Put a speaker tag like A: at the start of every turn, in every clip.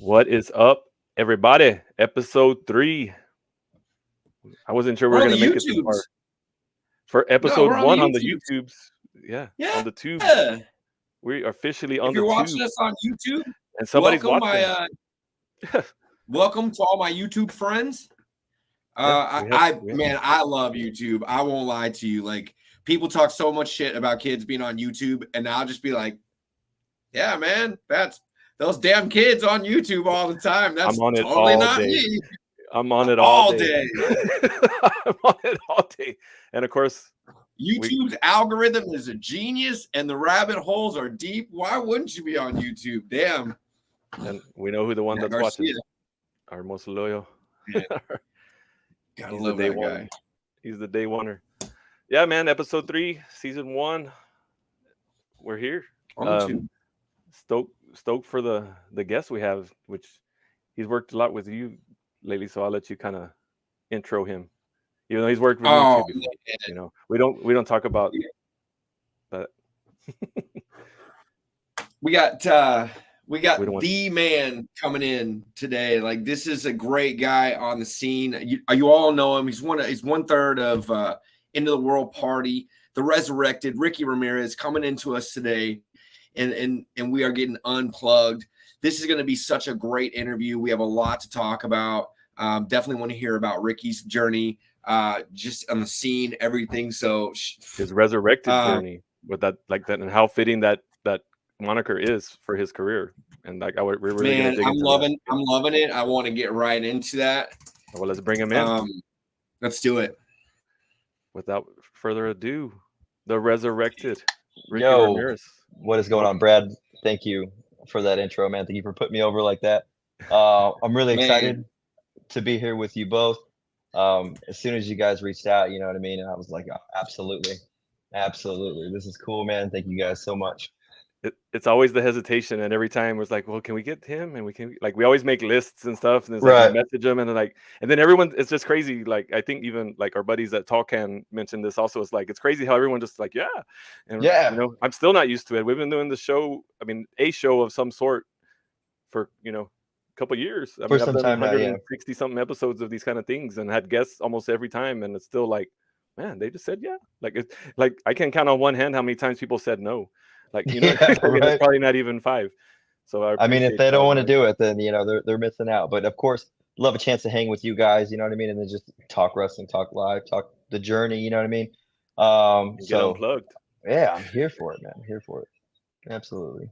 A: What is up, everybody? Episode 3. I wasn't sure we
B: We're
A: were
B: on
A: going
B: the
A: to make it this far.
B: YouTubes.
A: For
B: No,
A: episode
B: we're on the
A: 1 on the
B: YouTubes.
A: YouTubes. Yeah, on the tubes.
B: Yeah.
A: We are officially
B: If
A: on
B: you're
A: the
B: watching
A: tube.
B: us on YouTube,
A: And somebody's
B: welcome
A: watching.
B: welcome to all my YouTube friends. I love YouTube. I won't lie to you. Like, people talk so much shit about kids being on YouTube, and I'll just be like, yeah, man, that's those damn kids on YouTube all the time. That's
A: I'm on it
B: totally
A: all
B: not
A: day.
B: me.
A: I'm on it
B: All
A: day.
B: day.
A: I'm on it all day. And of course,
B: YouTube's algorithm is a genius, and the rabbit holes are deep. Why wouldn't you be on YouTube? Damn.
A: And we know who the one that's watching. Our most loyal.
B: Yeah. Gotta love that guy.
A: He's the day oneer. Yeah, man. Episode 3, season 1. We're here. Stoked for the guest we have, which he's worked a lot with you lately. So I'll let you kind of intro him, even though he's worked with me too before. You know, we don't talk about that.
B: We got the man coming in today. Like, this is a great guy on the scene. You all know him. He's 1/3 of Into the World Party, the Resurrected Ricky Ramirez, coming into us today, and we are getting unplugged. This is going to be such a great interview. We have a lot to talk about. Definitely want to hear about Ricky's journey, just on the scene, everything. So
A: his resurrected journey with that, and how fitting that moniker is for his career. And like, we're really
B: man, I'm loving it. I want to get right into that.
A: Well, let's bring him in.
B: Let's do it.
A: Without further ado, the Resurrected Ricky Ramirez.
C: What is going on, Brad? Thank you for that intro, man. Thank you for putting me over like that. I'm really excited to be here with you both. As soon as you guys reached out, you know what I mean? And I was like, oh, absolutely. This is cool, man. Thank you guys so much.
A: It's always the hesitation, and every time it's like, well, can we get him? And we always make lists and stuff, and it's like, we message them, and then everyone, it's just crazy. Like, I think even like our buddies at Talkan mentioned this also. It's like, it's crazy how everyone just like, you know, I'm still not used to it. We've been doing the show, a show of some sort for, a couple years.
C: I've done
A: 160 something episodes of these kind of things and had guests almost every time, and it's still like, man, they just said yeah. Like I can count on one hand how many times people said no. Like, it's probably not even 5. So
C: I mean, if they don't want to do it, then they're missing out. But of course, love a chance to hang with you guys. You know what I mean, and then just talk wrestling, talk live, talk the journey. You know what I mean?
A: So unplugged.
C: Yeah, I'm here for it, man. I'm here for it. Absolutely.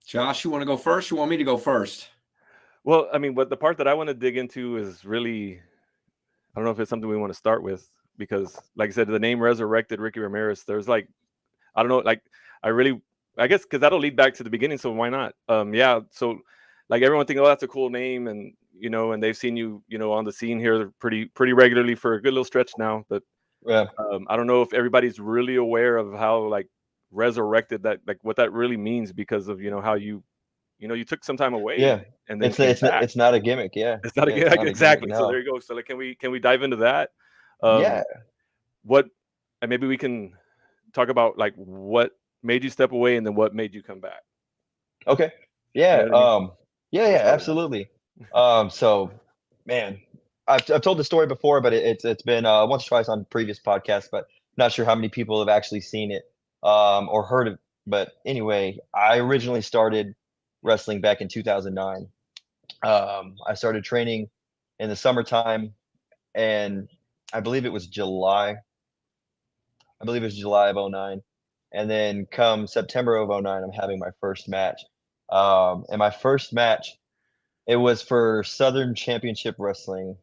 B: Josh, you want to go first? You want me to go first?
A: Well, I mean, what the part that I want to dig into is really, I don't know if it's something we want to start with, because like I said, the name Resurrected Ricky Ramirez, there's like, I don't know, like, I guess because that'll lead back to the beginning. So why not? So like, everyone think, oh, that's a cool name. And, and they've seen you, on the scene here pretty regularly for a good little stretch now. But I don't know if everybody's really aware of how, like, resurrected, that, like, what that really means, because of, how you took some time away.
C: Yeah.
A: And then
C: it's not a gimmick. Yeah.
A: It's not a gimmick. Exactly. No. So there you go. So like, can we dive into that? And maybe we can talk about like what made you step away and then what made you come back.
C: Okay. Yeah. Absolutely. So, man, I've told the story before, but it's been once or twice on previous podcasts, but not sure how many people have actually seen it or heard it. But anyway, I originally started wrestling back in 2009. I started training in the summertime, and I believe it was July of 2009. And then come September of 2009, I'm having my first match. And my first match, it was for Southern Championship Wrestling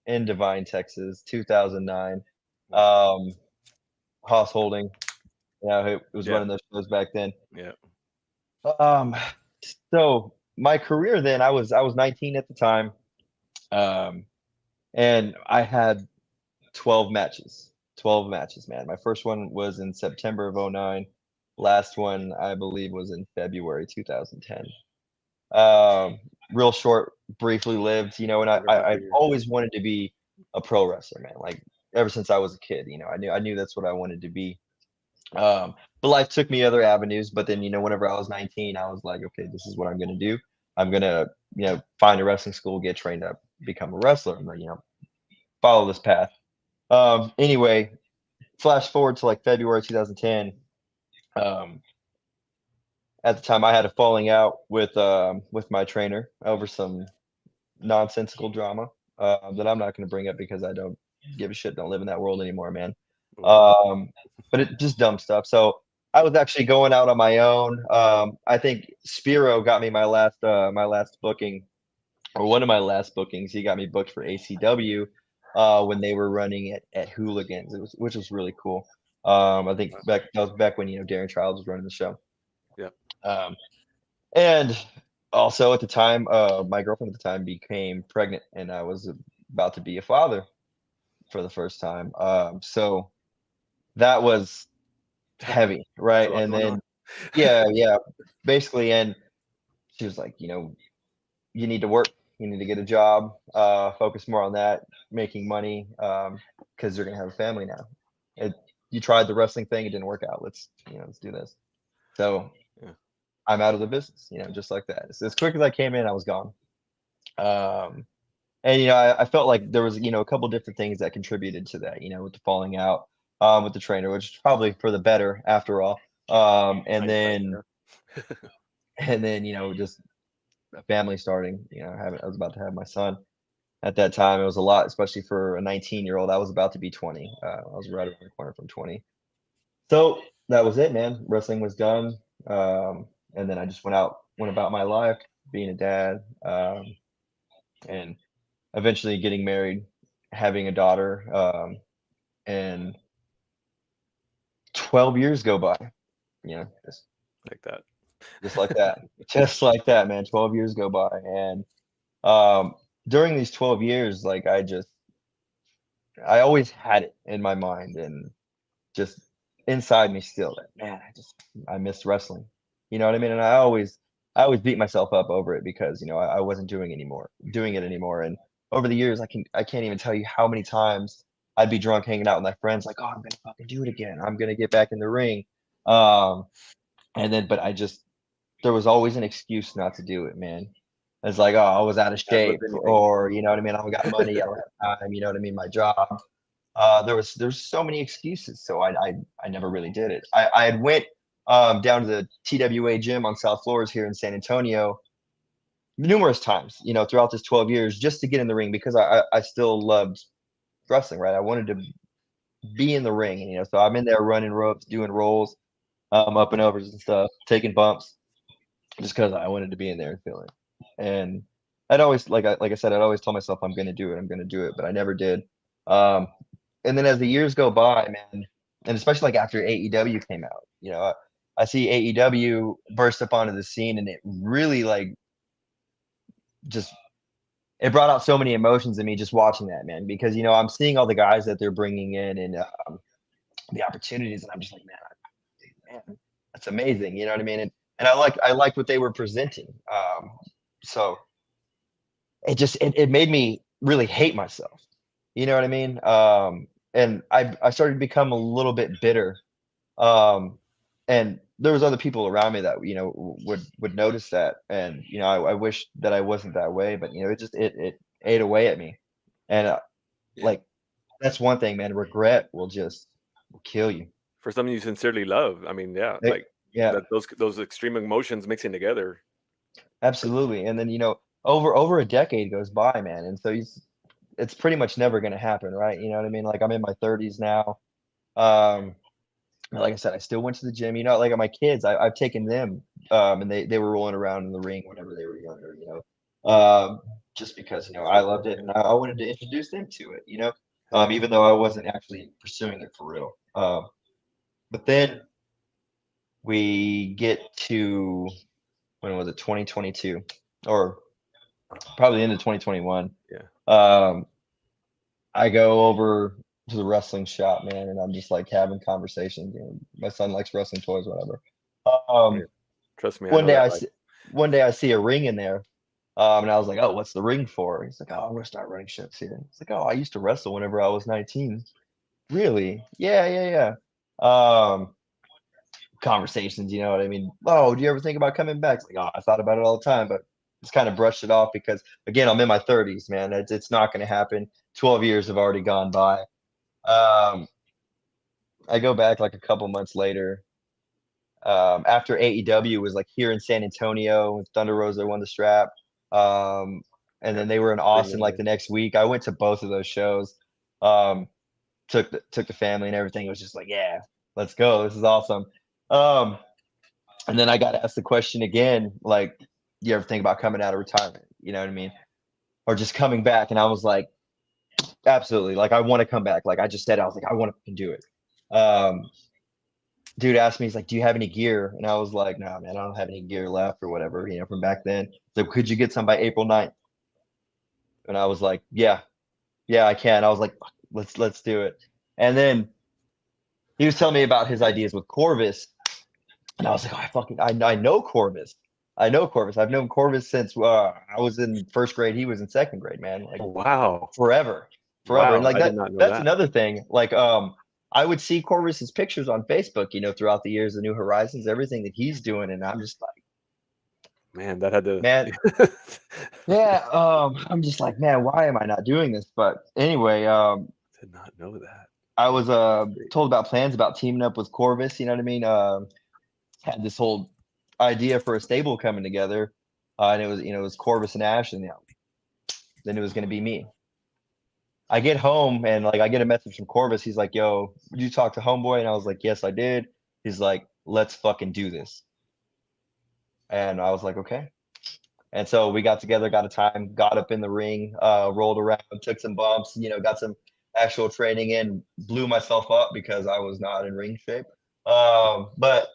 C: in Devine, Texas, 2009. Hoss Holding. It was running those shows back then.
A: Yeah.
C: So my career then, I was 19 at the time. And I had 12 matches. 12 matches, man. My first one was in September of 2009. Last one, I believe, was in February 2010. Real short, briefly lived, and I always wanted to be a pro wrestler, man. Like, ever since I was a kid, I knew that's what I wanted to be. But life took me other avenues. But then, whenever I was 19, I was like, okay, this is what I'm going to do. I'm gonna, find a wrestling school, get trained up, become a wrestler. I'm gonna, follow this path. Anyway, flash forward to like February 2010. Um, at the time, I had a falling out with my trainer over some nonsensical drama that I'm not going to bring up because I don't give a shit. Don't live in that world anymore, man. But it just dumb stuff. So I was actually going out on my own. I think Spiro got me my last booking, or one of my last bookings. He got me booked for ACW when they were running at Hooligans, which was really cool. I think that was back when Darren Childs was running the show.
A: Yeah.
C: And also at the time, my girlfriend at the time became pregnant, and I was about to be a father for the first time. So that was heavy, right? And then, yeah, basically, and she was like, you need to work, you need to get a job, focus more on that, making money, because you're gonna have a family now. You tried the wrestling thing, it didn't work out. Let's do this. So I'm out of the business, just like that. As quick as I came in, I was gone. And I felt like there was a couple different things that contributed to that, with the falling out with the trainer, which is probably for the better after all. And then just a family starting. I was about to have my son. At that time, it was a lot, especially for a 19-year-old. I was about to be 20. I was right around the corner from 20. So that was it, man. Wrestling was done. And then I just went about my life, being a dad, and eventually getting married, having a daughter, and 12 years go by. Just
A: like that.
C: Just like that. Just like that, man. 12 years go by. And during these 12 years, like I always had it in my mind and just inside me still that, man, I miss wrestling. You know what I mean? And I always beat myself up over it because, I wasn't doing it anymore. And over the years, I can't even tell you how many times I'd be drunk hanging out with my friends, like, oh, I'm gonna fucking do it again. I'm gonna get back in the ring. And then, but there was always an excuse not to do it, man. It's like, oh, I was out of shape, or you know what I mean? I don't got money, I don't have time, you know what I mean? My job. There's so many excuses, so I never really did it. I had went down to the TWA gym on South Flores here in San Antonio numerous times, throughout this 12 years just to get in the ring because I still loved wrestling, right? I wanted to be in the ring, so I'm in there running ropes, doing rolls, up and overs and stuff, taking bumps, just because I wanted to be in there and feel it. And I'd always, like I said, I'd always tell myself I'm going to do it, but I never did. And then as the years go by, man, and especially like after AEW came out, I see AEW burst up onto the scene, and it really it brought out so many emotions in me just watching that, man, because I'm seeing all the guys that they're bringing in and the opportunities, and I'm just like, man, that's amazing, you know what I mean? And I like what they were presenting. So it made me really hate myself. You know what I mean? And I started to become a little bit bitter. And there was other people around me that would notice that, and I wish that I wasn't that way, but it ate away at me, and like that's one thing, man. Regret will kill you
A: for something you sincerely love. I mean, those extreme emotions mixing together.
C: Absolutely, and then over a decade goes by, man, and so it's pretty much never going to happen, right? You know what I mean? Like I'm in my 30s now. Like I said, I still went to the gym. Like my kids, I've taken them, and they were rolling around in the ring whenever they were younger. Just because I loved it and I wanted to introduce them to it. Even though I wasn't actually pursuing it for real. But then we get to, when was it, 2022 or probably into 2021.
A: Yeah.
C: I go over to the wrestling shop, man, and I'm just like having conversations. My son likes wrestling toys, whatever.
A: Trust me.
C: One day I see a ring in there, and I was like, "Oh, what's the ring for?" He's like, "Oh, I'm gonna start running shifts here." It's like, "Oh, I used to wrestle whenever I was 19." Really? Yeah. Conversations, you know what I mean? Oh, do you ever think about coming back? It's like, oh, I thought about it all the time, but just kind of brushed it off because, again, I'm in my 30s, man. It's not going to happen. 12 years have already gone by. I go back like a couple months later. After AEW was like here in San Antonio, when Thunder Rosa won the strap. And then they were in Austin like the next week. I went to both of those shows. Took the family and everything. It was just like, yeah, let's go. This is awesome. And then I got asked the question again, like, you ever think about coming out of retirement? You know what I mean? Or just coming back. And I was like, absolutely. Like, I want to come back. Like I just said, I was like, I want to do it. Dude asked me, he's like, do you have any gear? And I was like, no, man, I don't have any gear left or whatever, you know, from back then. So could you get some by April 9th? And I was like, yeah, I can. I was like, let's do it. And then he was telling me about his ideas with Corvus. And I was like, I know Corvus. I've known Corvus since I was in first grade. He was in second grade, man. Like,
A: wow.
C: Forever.
A: Wow,
C: And like that's
A: that.
C: another thing. Like, I would see Corvus's pictures on Facebook, you know, throughout the years, the New Horizons, everything that he's doing. And I'm just like,
A: man, that had to,
C: man, yeah. I'm just like, man, why am I not doing this? But anyway,
A: did not know that.
C: I was told about plans about teaming up with Corvus, you know what I mean? Had this whole idea for a stable coming together. And it was, you know, it was Corvus and Ash, and, you know, then it was going to be me. I get home and like I get a message from Corvus. He's like, yo, did you talk to homeboy? And I was like, yes, I did. He's like, let's fucking do this. And I was like, okay. And so we got together, got a time, got up in the ring, rolled around, took some bumps, you know, got some actual training in, blew myself up because I was not in ring shape. But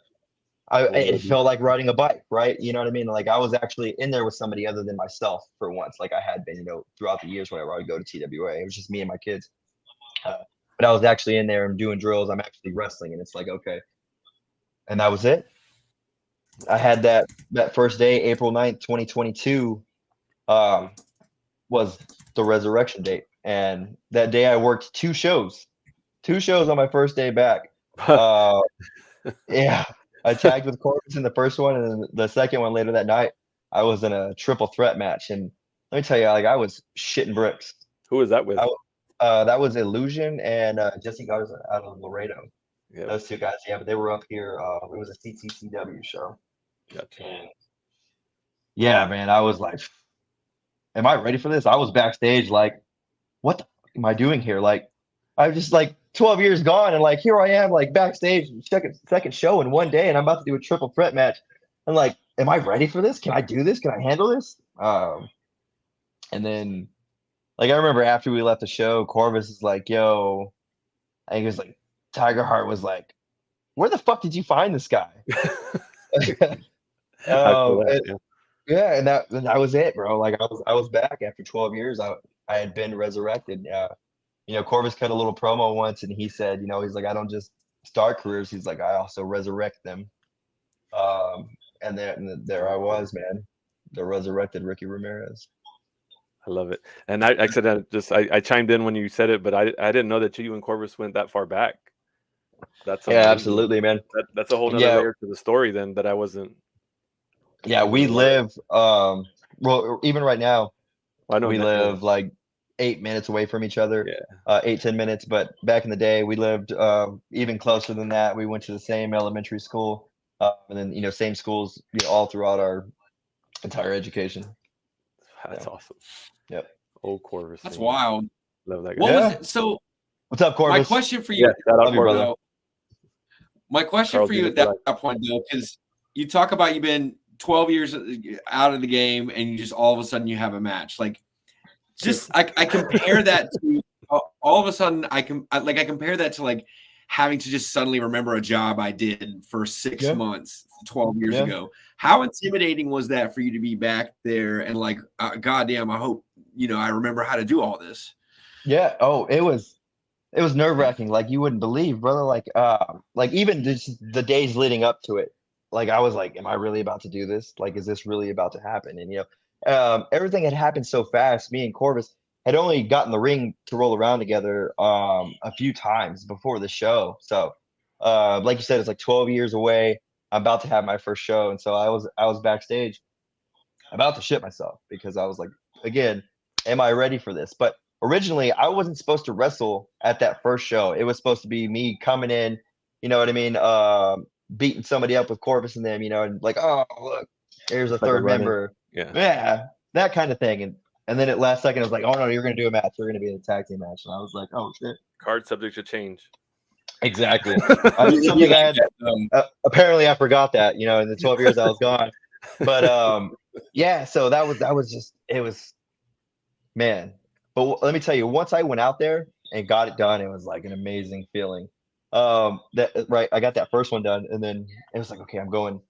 C: it felt like riding a bike, right? You know what I mean? Like I was actually in there with somebody other than myself for once, like I had been, you know, throughout the years whenever I would go to TWA. It was just me and my kids. But I was actually in there and doing drills. I'm actually wrestling, and it's like, okay. And that was it. I had that first day, April 9th, 2022, was the resurrection date. And that day I worked two shows on my first day back. Yeah. I tagged with Corvus in the first one, and then the second one later that night, I was in a triple threat match. And let me tell you, like I was shitting bricks.
A: Who was that with?
C: That was Illusion and Jesse Garza out of Laredo.
A: Yeah.
C: Those two guys, yeah, but they were up here. It was a CTCW show.
A: Gotcha.
C: Yeah, man, I was like, am I ready for this? I was backstage like, what the fuck am I doing here? Like, I just like 12 years gone, and like here I am, like backstage, second show in one day, and I'm about to do a triple threat match. I'm like, am I ready for this? Can I do this? Can I handle this? And then, like, I remember after we left the show, Corvus is like, yo, I think it was like Tiger Heart was like, where the fuck did you find this guy? Yeah, and that was it, bro. Like I was back after 12 years. I had been resurrected. You know, Corvus cut a little promo once, and he said, you know, he's like, I don't just start careers. He's like, I also resurrect them. And there I was, man, the resurrected Ricky Ramirez.
A: I love it. And I said I chimed in when you said it, but I didn't know that you and Corvus went that far back. That's amazing.
C: Yeah, absolutely, man.
A: That's a whole nother layer to the story then that I wasn't.
C: Yeah, we live well, even right now, we live like 8 minutes away from each other. Yeah. 8-10 minutes. But back in the day, we lived even closer than that. We went to the same elementary school, and then, you know, same schools, you know, all throughout our entire education.
A: That's awesome.
C: Yep.
A: Old Corvus.
B: That's wild.
A: Love that guy.
B: So
C: what's up, Corvus?
B: My question for you,
C: love you, brother.
B: My question for you at that point, though, because you talk about you've been 12 years out of the game, and you just all of a sudden you have a match. Like, just I compare that to all of a sudden I compare that to like having to just suddenly remember a job I did for 6 months 12 years ago. How intimidating was that for you to be back there and like, goddamn, I hope, you know, I remember how to do all this.
C: Yeah. Oh, it was nerve-wracking. Like you wouldn't believe, brother. Like even just the days leading up to it, like I was like, am I really about to do this? Like, is this really about to happen? And, you know, everything had happened so fast. Me and Corvus had only gotten the ring to roll around together a few times before the show. So like you said, it's like 12 years away. I'm about to have my first show. And so I was backstage about to shit myself because I was like, again, am I ready for this? But originally, I wasn't supposed to wrestle at that first show. It was supposed to be me coming in, you know what I mean, beating somebody up with Corvus and them, you know, and like, oh, look, here's a
A: It's like a
C: third
A: run-in.
C: member.
A: Yeah.
C: Yeah, that kind of thing. And then at last second, it was like, oh, no, you're going to do a match. You're going to be in a tag team match. And I was like, oh, shit.
A: Card subject to change.
C: Exactly. Something I had. Apparently, I forgot that, you know, in the 12 years I was gone. But yeah, so that was just, it was, man. But let me tell you, once I went out there and got it done, it was like an amazing feeling. Right, I got that first one done, and then it was like, okay, I'm going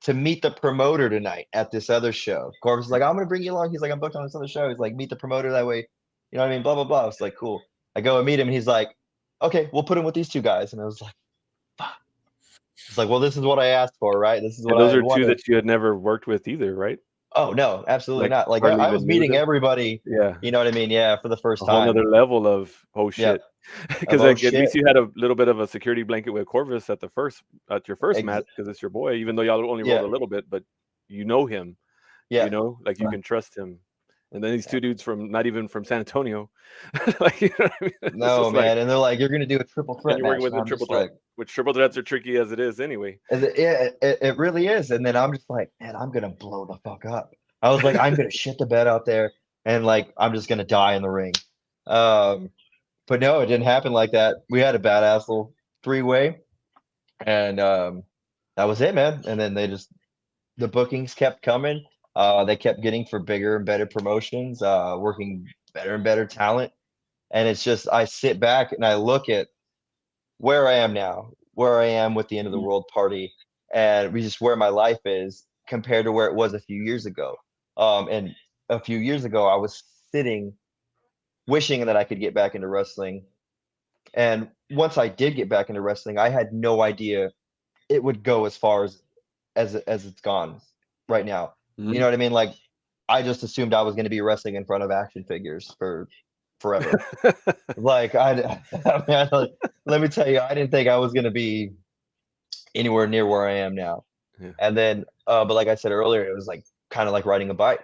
C: to meet the promoter tonight at this other show. Corvus was like, I'm gonna bring you along. He's like, I'm booked on this other show. He's like, meet the promoter that way. You know what I mean? Blah blah blah. I was like, cool. I go and meet him, and he's like, okay, we'll put him with these two guys. And I was like, fuck. It's like, well, this is what I asked for, right? This is what
A: those
C: I
A: are
C: wanted.
A: two that you had never worked with either, right?
C: Oh no, absolutely not. Like I was meeting everybody.
A: Yeah,
C: you know what I mean. Yeah, for the first time.
A: Another level of shit. Because at least you had a little bit of a security blanket with Corvus at your first match because it's your boy. Even though y'all only rolled a little bit, but you know him. Yeah, you know, like you can trust him. And then these two dudes not even from San Antonio.
C: Like, you know what I mean? No, man. And they're like, you're going to do a triple threat.
A: And you're working with a triple threat, which triple threats are tricky as it is anyway.
C: And it really is. And then I'm just like, man, I'm going to blow the fuck up. I was like, I'm going to shit the bed out there. And like, I'm just going to die in the ring. But no, it didn't happen like that. We had a badass little 3-way. And that was it, man. And then the bookings kept coming. They kept getting for bigger and better promotions, working better and better talent. And it's just, I sit back and I look at where I am now, where I am with the End of the World party, and just where my life is compared to where it was a few years ago. And a few years ago, I was sitting, wishing that I could get back into wrestling. And once I did get back into wrestling, I had no idea it would go as far as it's gone right now. You know what I mean? Like, I just assumed I was going to be wrestling in front of action figures for forever. Like, let me tell you, I didn't think I was going to be anywhere near where I am now. Yeah. And then, but like I said earlier, it was like kind of like riding a bike.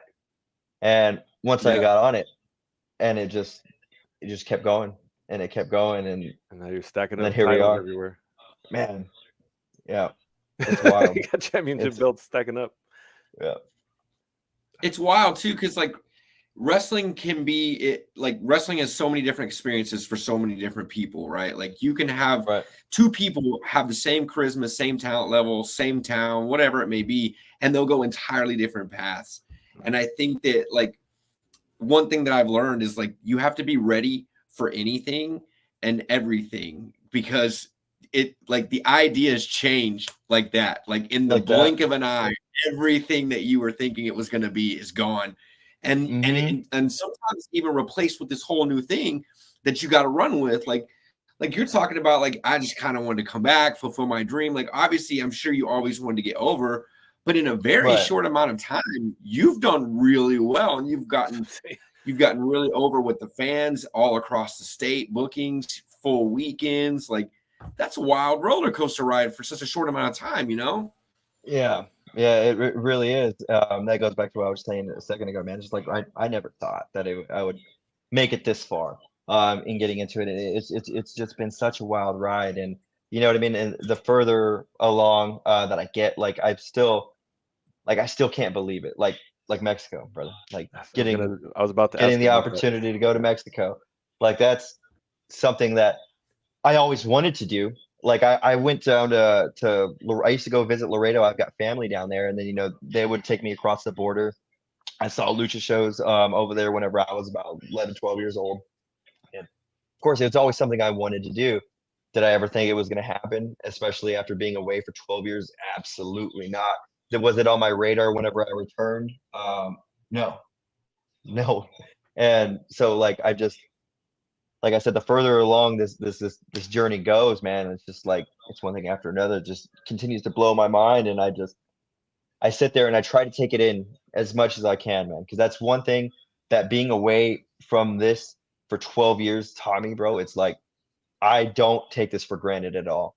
C: And once I got on it, and it just kept going, and it kept going, and
A: now you're stacking up.
C: And here we are,
A: everywhere.
C: Man, yeah, it's wild.
A: You got championship belts stacking up.
C: Yeah.
B: It's wild too, because like wrestling wrestling has so many different experiences for so many different people, right? Like you can have two people have the same charisma, same talent level, same town, whatever it may be, and they'll go entirely different paths. And I think that like one thing that I've learned is like you have to be ready for anything and everything, because it like the ideas change like that. Like in the blink of an eye, everything that you were thinking it was going to be is gone. And sometimes even replaced with this whole new thing that you got to run with. Like you're talking about, like, I just kind of wanted to come back, fulfill my dream. Like, obviously, I'm sure you always wanted to get over, but in a very short amount of time, you've done really well, and you've gotten really over with the fans all across the state, bookings, full weekends. Like, that's a wild roller coaster ride for such a short amount of time, you know?
C: Yeah. Yeah, it really is. That goes back to what I was saying a second ago, man. Just like I never thought that I would make it this far in getting into it. It's just been such a wild ride, and you know what I mean. And the further along that I get, like I still can't believe it. Like Mexico, brother. Like getting the opportunity to go to Mexico. Like that's something that I always wanted to do. Like I went down to I used to go visit Laredo. I've got family down there, and then, you know, they would take me across the border. I saw lucha shows over there whenever I was about 11, 12 years old. And of course, it's always something I wanted to do. Did I ever think it was going to happen, especially after being away for 12 years? Absolutely not. Was it on my radar whenever I returned? No. And so like like I said, the further along this journey goes, man, it's just like it's one thing after another. It just continues to blow my mind, and I sit there and I try to take it in as much as I can, man, because that's one thing that being away from this for 12 years taught me, bro. It's like I don't take this for granted at all.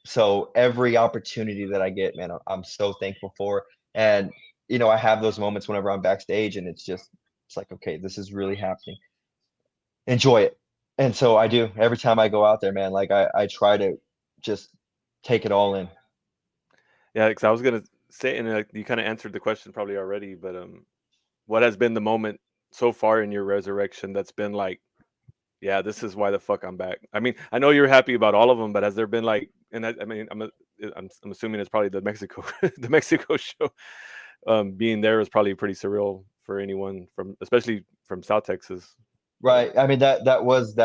C: So every opportunity that I get, man, I'm so thankful for. And you know, I have those moments whenever I'm backstage, and it's like, okay, this is really happening. Enjoy it. And so I do every time I go out there, man. Like I try to just take it all in.
A: Yeah, because I was gonna say, and you kind of answered the question probably already, but what has been the moment so far in your resurrection that's been like, yeah, this is why the fuck I'm back? I mean, I know you're happy about all of them, but has there been like, and I mean, I'm assuming it's probably the Mexico the Mexico show. Being there was probably pretty surreal for anyone especially from South Texas.
C: Right. I mean, that was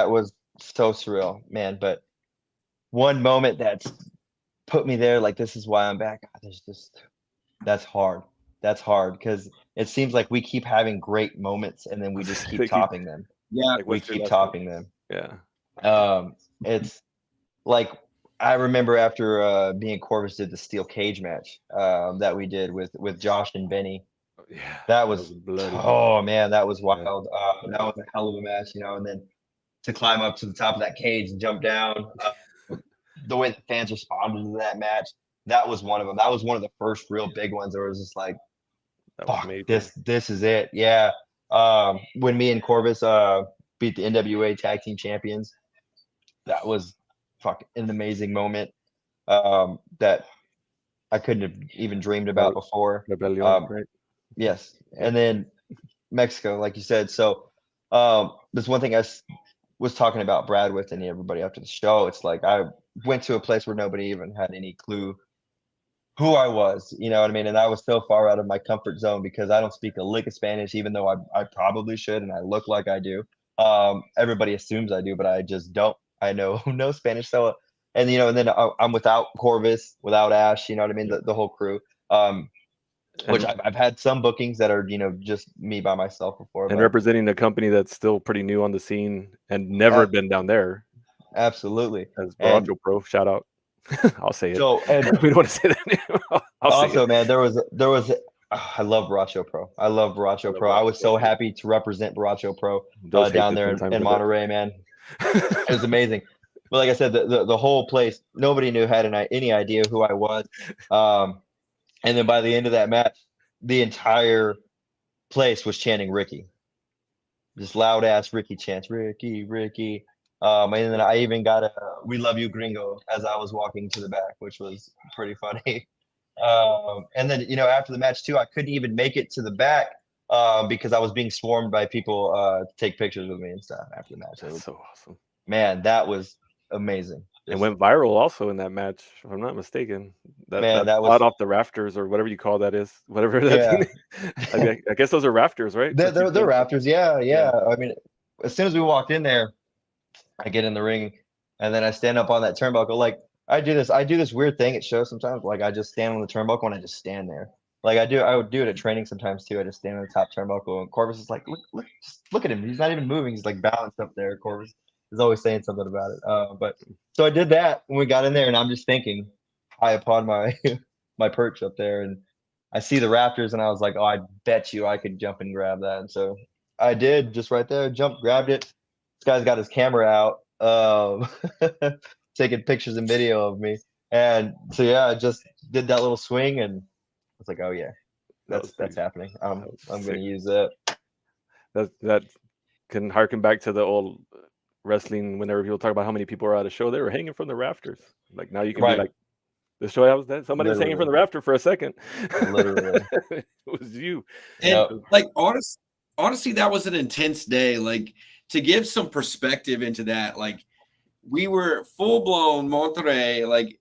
C: so surreal, man. But one moment that's put me there, like, this is why I'm back. There's just that's hard. That's hard because it seems like we keep having great moments and then we just keep topping them.
B: Yeah,
A: Like,
C: We
A: what's your
C: keep
A: last
C: topping them.
A: Yeah.
C: It's like I remember after me and Corvus did the steel cage match that we did with Josh and Benny.
A: Yeah.
C: That was
A: bloody.
C: oh man, that was wild. That was a hell of a match, you know. And then to climb up to the top of that cage and jump down, the way the fans responded to that match, that was one of them. That was one of the first real big ones where it was just like,
A: That was
C: fuck,
A: amazing.
C: this is it. Yeah. When me and Corvus beat the NWA Tag Team Champions, that was fucking an amazing moment that I couldn't have even dreamed about before.
A: Rebellion, right?
C: Yes. And then Mexico, like you said. So there's one thing I was talking about Brad with and everybody after the show. It's like I went to a place where nobody even had any clue who I was, you know what I mean? And I was so far out of my comfort zone because I don't speak a lick of Spanish, even though I probably should and I look like I do. Everybody assumes I do, but I just don't. I know no Spanish. So, and you know, and then I'm without Corvus, without Ash, you know what I mean? The whole crew. Which I've had some bookings that are, you know, just me by myself before.
A: And
C: but
A: representing a company that's still pretty new on the scene and never been down there.
C: Absolutely.
A: As
C: And
A: Baracho Pro, shout out. I'll say it.
C: so, and
A: We don't want to say that name. I'll say
C: also,
A: it.
C: man, there was I love Baracho Pro. I love Baracho Pro. I was so happy to represent Baracho Pro down there in Monterey, man. It was amazing. But like I said, the whole place, nobody had any idea who I was. And then by the end of that match, the entire place was chanting Ricky. Just loud ass Ricky chants, Ricky, Ricky. And then I even got a "We love you, Gringo" as I was walking to the back, which was pretty funny. And then, you know, after the match too, I couldn't even make it to the back because I was being swarmed by people to take pictures with me and stuff after the match.
A: That's so awesome.
C: Man, that was amazing.
A: It went viral also in that match, if I'm not mistaken. That
C: was
A: off the rafters or whatever you call that is. Whatever that thing. I guess those are rafters, right?
C: They're rafters, yeah. I mean, as soon as we walked in there, I get in the ring and then I stand up on that turnbuckle. Like I do this weird thing at shows sometimes. Like I just stand on the turnbuckle and I just stand there. Like I would do it at training sometimes too. I just stand on the top turnbuckle and Corvus is like, look at him. He's not even moving. He's like balanced up there. Corvus is always saying something about it. But so I did that when we got in there and I'm just thinking high upon my my perch up there and I see the rafters and I was like, oh, I bet you I could jump and grab that. And so I did, just right there, jumped, grabbed it. This guy's got his camera out, taking pictures and video of me. And so, yeah, I just did that little swing and I was like, oh, yeah, that's happening. I'm going to use that.
A: That can harken back to the old wrestling whenever people talk about how many people are at a show, they were hanging from the rafters. Like now you can be like, the show I was there, somebody was hanging from the rafter for a second.
C: Literally.
A: It was you.
B: And like honestly, that was an intense day. Like to give some perspective into that, like we were full blown Monterrey, like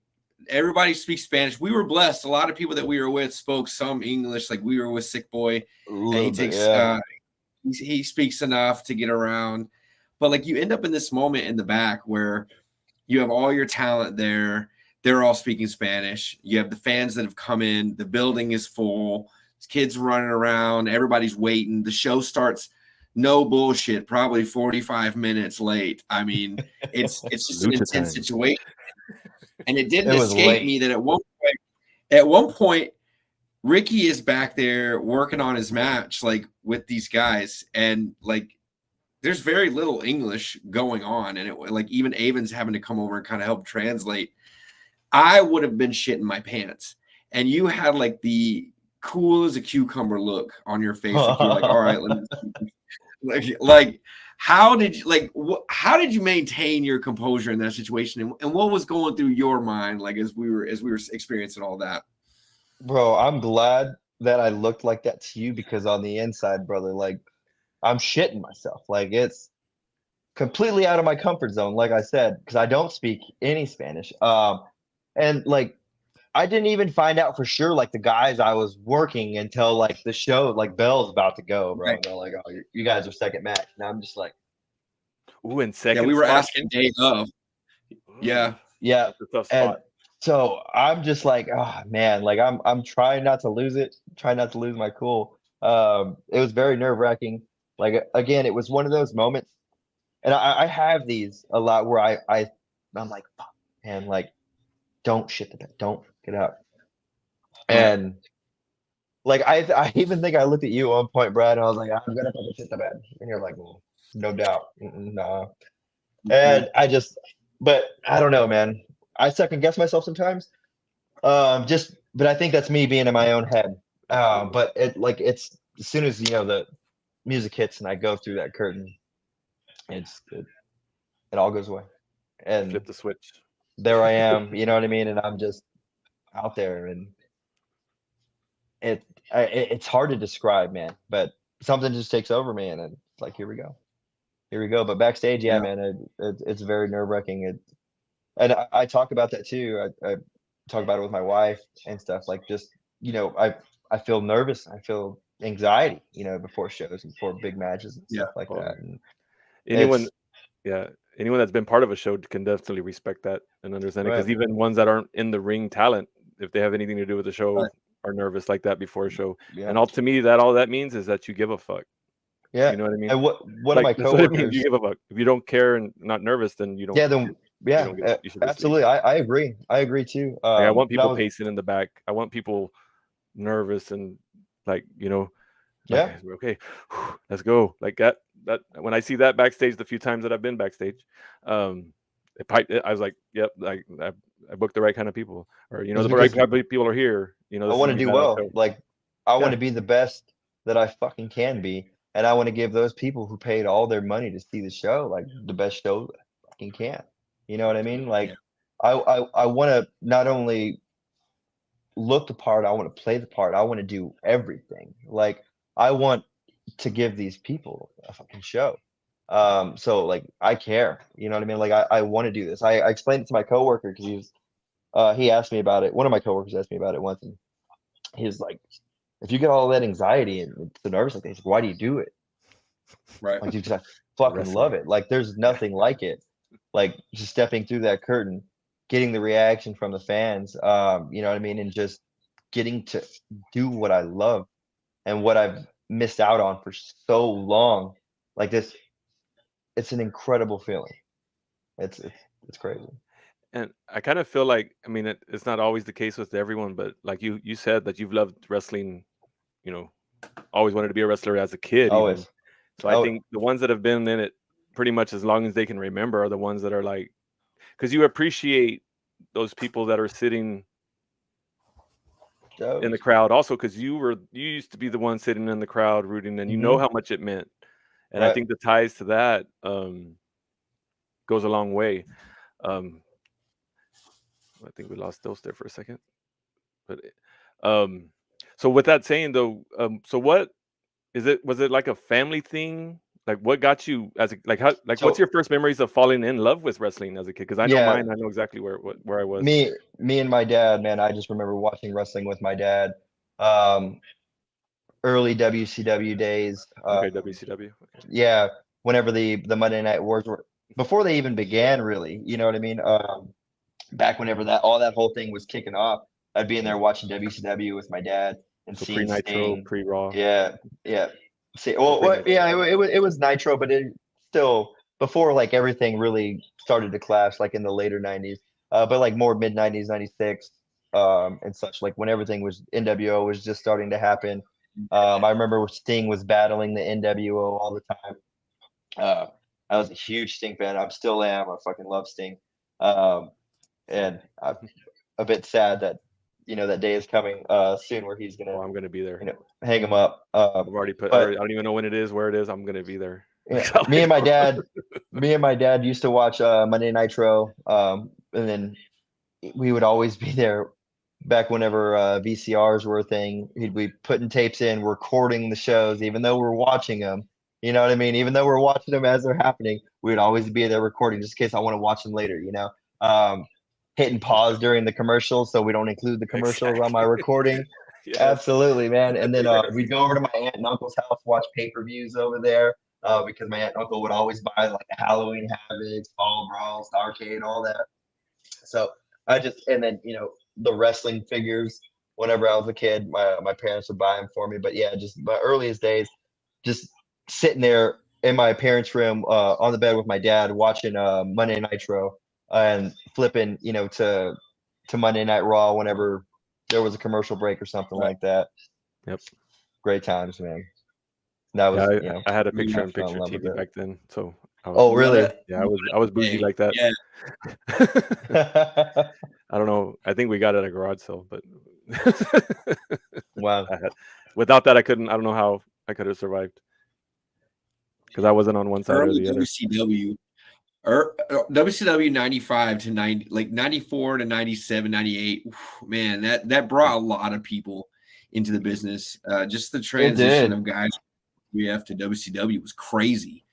B: everybody speaks Spanish. We were blessed. A lot of people that we were with spoke some English. Like we were with Sick Boy, and he takes he speaks enough to get around. But like you end up in this moment in the back where you have all your talent there. They're all speaking Spanish. You have the fans that have come in. The building is full. Kids running around. Everybody's waiting. The show starts, no bullshit, probably 45 minutes late. I mean, it's just an intense situation. And it didn't escape me that at one point, Ricky is back there working on his match, like with these guys, and like there's very little English going on, and it like even Avon's having to come over and kind of help translate. I would have been shitting my pants. And you had like the cool as a cucumber look on your face. Like you're like, all right, let me like how did you how did you maintain your composure in that situation, and what was going through your mind like as we were experiencing all that?
C: Bro, I'm glad that I looked like that to you, because on the inside, brother, like I'm shitting myself. Like it's completely out of my comfort zone, like I said, because I don't speak any Spanish. And like I didn't even find out for sure, like the guys I was working, until like the show, like bell's about to go, bro.
B: Right.
C: And they're like, "Oh, you guys are second match," and I'm just like,
A: Ooh, in second.
B: Yeah, we were
A: spot?
B: asking day of. Yeah.
C: yeah.
A: That's a tough
C: And
A: spot.
C: so I'm just like, oh man, like I'm trying not to lose it, trying not to lose my cool. It was very nerve-wracking. Like again, it was one of those moments, and I have these a lot where I'm like, fuck, man, like don't shit the bed, don't get out.
B: Yeah.
C: And like I even think I looked at you at one point, Brad, and I was like, I'm gonna fucking shit the bed, and you're like, well, no doubt, nah. And but I don't know, man. I second guess myself sometimes. But I think that's me being in my own head. But it's as soon as the music hits and I go through that curtain, it all goes away, and
A: Flip the switch.
C: there I am. You know what I mean? And I'm just out there, and it's hard to describe, man. But something just takes over me, and it's like, here we go. But backstage, yeah, man, it's very nerve wracking. And I talk about that too. I talk about it with my wife and stuff. Like just I feel nervous. I feel anxiety. Before shows and before big matches and stuff like that. And
A: Anyone, anyone that's been part of a show can definitely respect that and understand it, because
C: right.
A: even ones that aren't in the ring talent, if they have anything to do with the show, are nervous like that before a show.
C: Yeah.
A: And to me, all that means is that you give a fuck.
C: Yeah.
A: You know what I mean?
C: And one
A: like,
C: of my
A: that's what it means.
C: coworkers.
A: You give a fuck. If you don't care and not nervous, then you don't.
C: Yeah. Then yeah.
A: You don't you should
C: Absolutely. I agree. I agree too.
A: Like, I want people pacing in the back. I want people nervous and like
C: yeah.
A: okay, let's go. Like that when I see that backstage, the few times that I've been backstage, I was like, yep, like I booked the right kind of people, or the right kind of people are here.
C: I want to do well. Like I want to be the best that I fucking can be, and I want to give those people who paid all their money to see the show like the best show that I fucking can. You know what I mean? Like I want to not only look the part, I want to play the part. I want to do everything. Like I want to give these people a fucking show. So like I care. You know what I mean? Like I want to do this. I explained it to my coworker because he asked me about it. One of my coworkers asked me about it once, and he was like, "If you get all that anxiety and the nervous like this, why do you do it?"
B: Right.
C: Like, I fucking love it. Like there's nothing like it. Like just stepping through that curtain, getting the reaction from the fans, you know what I mean, and just getting to do what I love and what I've missed out on for so long. Like this, it's an incredible feeling. It's crazy.
A: And I kind of feel like, I mean, it's not always the case with everyone, but like you said that you've loved wrestling, always wanted to be a wrestler as a kid.
C: Always.
A: Even. So I think the ones that have been in it pretty much as long as they can remember are the ones that are like, because you appreciate those people that are sitting in the crowd also, because you used to be the one sitting in the crowd rooting, and you know how much it meant. And I think the ties to that goes a long way. I think we lost those there for a second, but so with that saying though, so what is it? Was it like a family thing? Like what got you as what's your first memories of falling in love with wrestling as a kid? Because I know mine. I know exactly where I was.
C: Me and my dad, man. I just remember watching wrestling with my dad. Early WCW days.
A: Okay, WCW. Okay.
C: Yeah, whenever the Monday Night Wars were, before they even began, really. You know what I mean? Back whenever all that whole thing was kicking off, I'd be in there watching WCW with my dad and seeing
A: pre-Nitro,
C: Sting.
A: pre-Raw.
C: Yeah. See, it was Nitro, but it still before like everything really started to clash, like in the later '90s. But like more mid '90s, '96, and such. Like when everything was NWO was just starting to happen. I remember Sting was battling the NWO all the time. I was a huge Sting fan. I still am. I fucking love Sting. And I'm a bit sad that, that day is coming soon where he's gonna,
A: I'm gonna be there.
C: Hang him up.
A: I've already put. I don't even know when it is, where it is. I'm gonna be there.
C: Yeah. Me and my dad used to watch Monday Nitro, and then we would always be there back whenever VCRs were a thing. He'd be putting tapes in, recording the shows, even though we're watching them. You know what I mean? Even though we're watching them as they're happening, we'd always be there recording just in case I want to watch them later. Hitting pause during the commercials so we don't include the commercials on my recording. Yes. Absolutely, man. And then we'd go over to my aunt and uncle's house, watch pay-per-views over there. Because my aunt and uncle would always buy like the Halloween Havoc, Fall Brawl, Starcade, all that. So and then the wrestling figures. Whenever I was a kid, my parents would buy them for me. But yeah, just my earliest days, just sitting there in my parents' room on the bed with my dad, watching Monday Nitro and flipping, to Monday Night Raw whenever there was a commercial break or something like that.
A: Yep.
C: Great times, man. That was,
A: I had a picture-in-picture TV back then, so.
C: Really?
A: Yeah, I was bougie like that.
B: Yeah.
A: I don't know. I think we got it at a garage sale, but
C: wow.
A: Without that, I couldn't. I don't know how I could have survived because I wasn't on one side or the other.
B: WCW 95 to 90, like 94 to 97, 98. Man, that brought a lot of people into the business. Just the transition of guys from WF to WCW was crazy.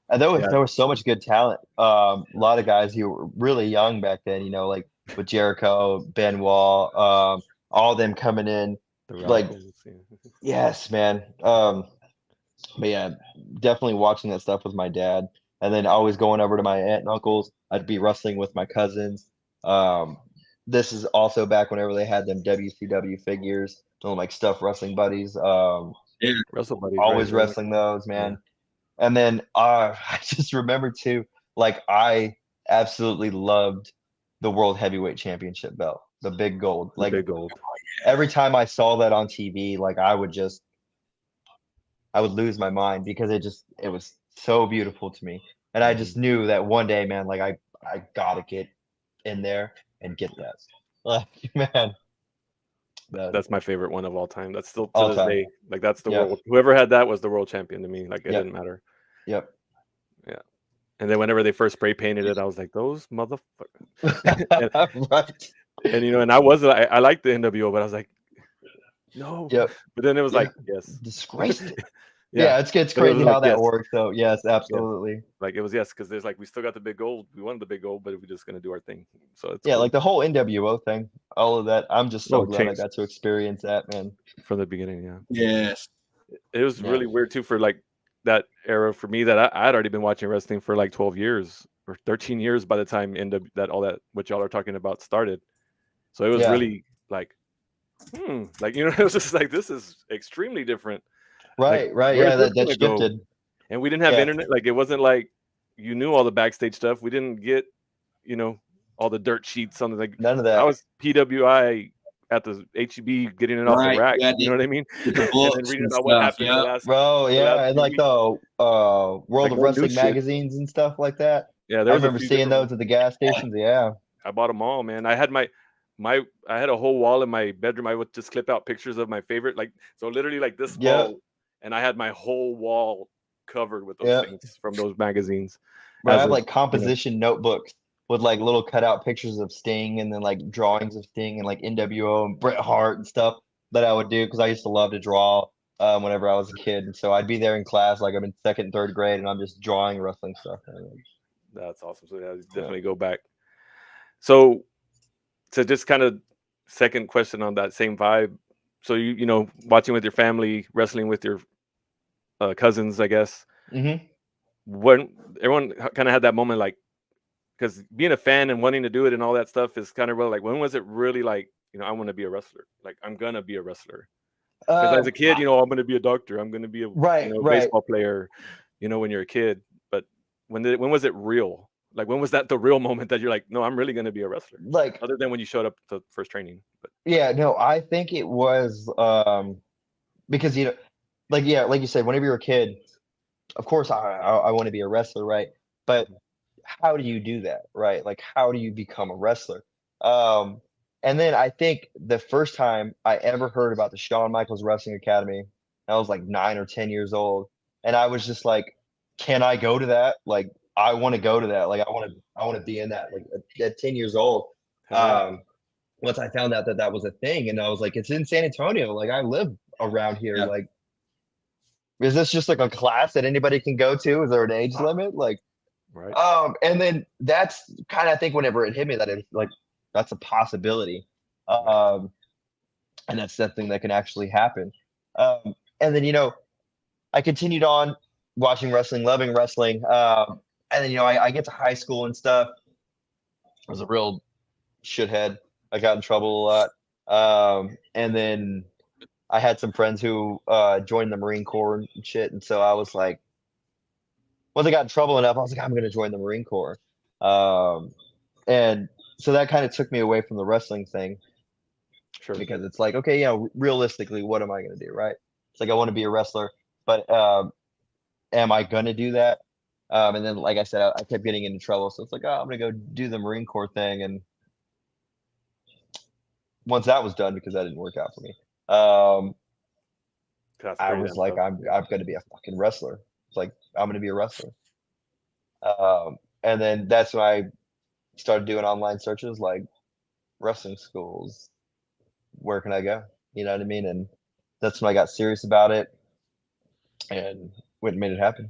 C: And there was so much good talent. A lot of guys who were really young back then, like with Jericho, Benoit, all of them coming in. Like, yes, man. But yeah, definitely watching that stuff with my dad. And then always going over to my aunt and uncles. I'd be wrestling with my cousins. This is also back whenever they had them WCW figures, like stuffed wrestling buddies.
A: Wrestle buddies.
C: Always wrestling those, man. Yeah. And then I just remember too, like I absolutely loved the World Heavyweight Championship belt, the big gold. Like
A: big gold.
C: Every time I saw that on TV, like I would lose my mind because it was so beautiful to me. And I just knew that one day, man, like I gotta get in there and get that. Like, man.
A: That's my favorite one of all time. That's still to this day. Like that's the world. Whoever had that was the world champion to me. Like it didn't matter.
C: Yep.
A: Yeah. And then whenever they first spray painted it, I was like, those motherfuckers.
C: Right.
A: And and I liked the NWO, but I was like, no.
C: Yep.
A: But then it was like, yes.
C: Disgraced. Yeah, it's crazy how that works. So yes, absolutely.
A: Yeah. Like it was because there's like we still got the big gold. We wanted the big gold, but we're just gonna do our thing. So it's cool.
C: Like the whole NWO thing, all of that. I'm just so glad I got to experience that, man.
A: From the beginning, yeah.
B: Yes.
A: It was really weird too for like that era for me that I had already been watching wrestling for like 12 years or 13 years by the time all that what y'all are talking about started. So it was really like, like it was just like this is extremely different.
C: Right, right. Yeah, that shifted.
A: And we didn't have internet. Like it wasn't like you knew all the backstage stuff. We didn't get, all the dirt sheets on the like.
C: None of that.
A: I was PWI at the HEB getting it off the rack. You know what I mean?
B: And then
A: reading about what happened the last.
C: Bro, and like the World of Wrestling magazines and stuff like that.
A: Yeah,
C: I remember seeing those at the gas stations. Yeah.
A: I bought them all, man. I had I had a whole wall in my bedroom. I would just clip out pictures of my favorite, so literally like this wall, and I had my whole wall covered with those things from those magazines.
C: I have like composition notebooks with like little cutout pictures of Sting and then like drawings of Sting and like NWO and Bret Hart and stuff that I would do because I used to love to draw whenever I was a kid. And so I'd be there in class, like I'm in 2nd and 3rd grade, and I'm just drawing wrestling stuff.
A: That's awesome. So definitely go back. So to just kind of second question on that same vibe. So you watching with your family, wrestling with your cousins, I guess.
C: Mm-hmm.
A: When everyone kind of had that moment, like, because being a fan and wanting to do it and all that stuff is kind of really like, when was it really like, I want to be a wrestler? Like, I'm gonna be a wrestler. Because as a kid, I'm going to be a doctor. I'm going to be a baseball player. When you're a kid, but when was it real? Like, when was that the real moment that you're like, no, I'm really going to be a wrestler? Like, other than when you showed up to first training. But
C: I think it was because like you said, whenever you're a kid, of course I want to be a wrestler, right? But how do you do that, right? Like, how do you become a wrestler? And And then I think the first time I ever heard about the Shawn Michaels Wrestling Academy, I was like 9 or 10 years old, and I was just like, "Can I go to that? Like, I want to go to that. Like, I want to be in that." Like at 10 years old, once I found out that that was a thing, and I was like, "It's in San Antonio. Like, I live around here. Like, is this just like a class that anybody can go to? Is there an age limit?" Like, and then that's kind of, I think, whenever it hit me that it's like that's a possibility, and that's something that can actually happen. And then I continued on watching wrestling, loving wrestling, and then I get to high school and stuff. I was a real shithead. I got in trouble a lot, and then I had some friends who joined the Marine Corps and shit, and so I was like, once I got in trouble enough, I was like, I'm going to join the Marine Corps. And so that kind of took me away from the wrestling thing. Sure. Because it's like, okay, realistically, what am I going to do, right? It's like, I want to be a wrestler, but am I going to do that? And then, like I said, I kept getting into trouble. So it's like, I'm going to go do the Marine Corps thing. And once that was done, because that didn't work out for me, I was like, I'm going to be a fucking wrestler. It's like, I'm going to be a wrestler. And then that's when I started doing online searches like wrestling schools. Where can I go? You know what I mean? And that's when I got serious about it and went and made it happen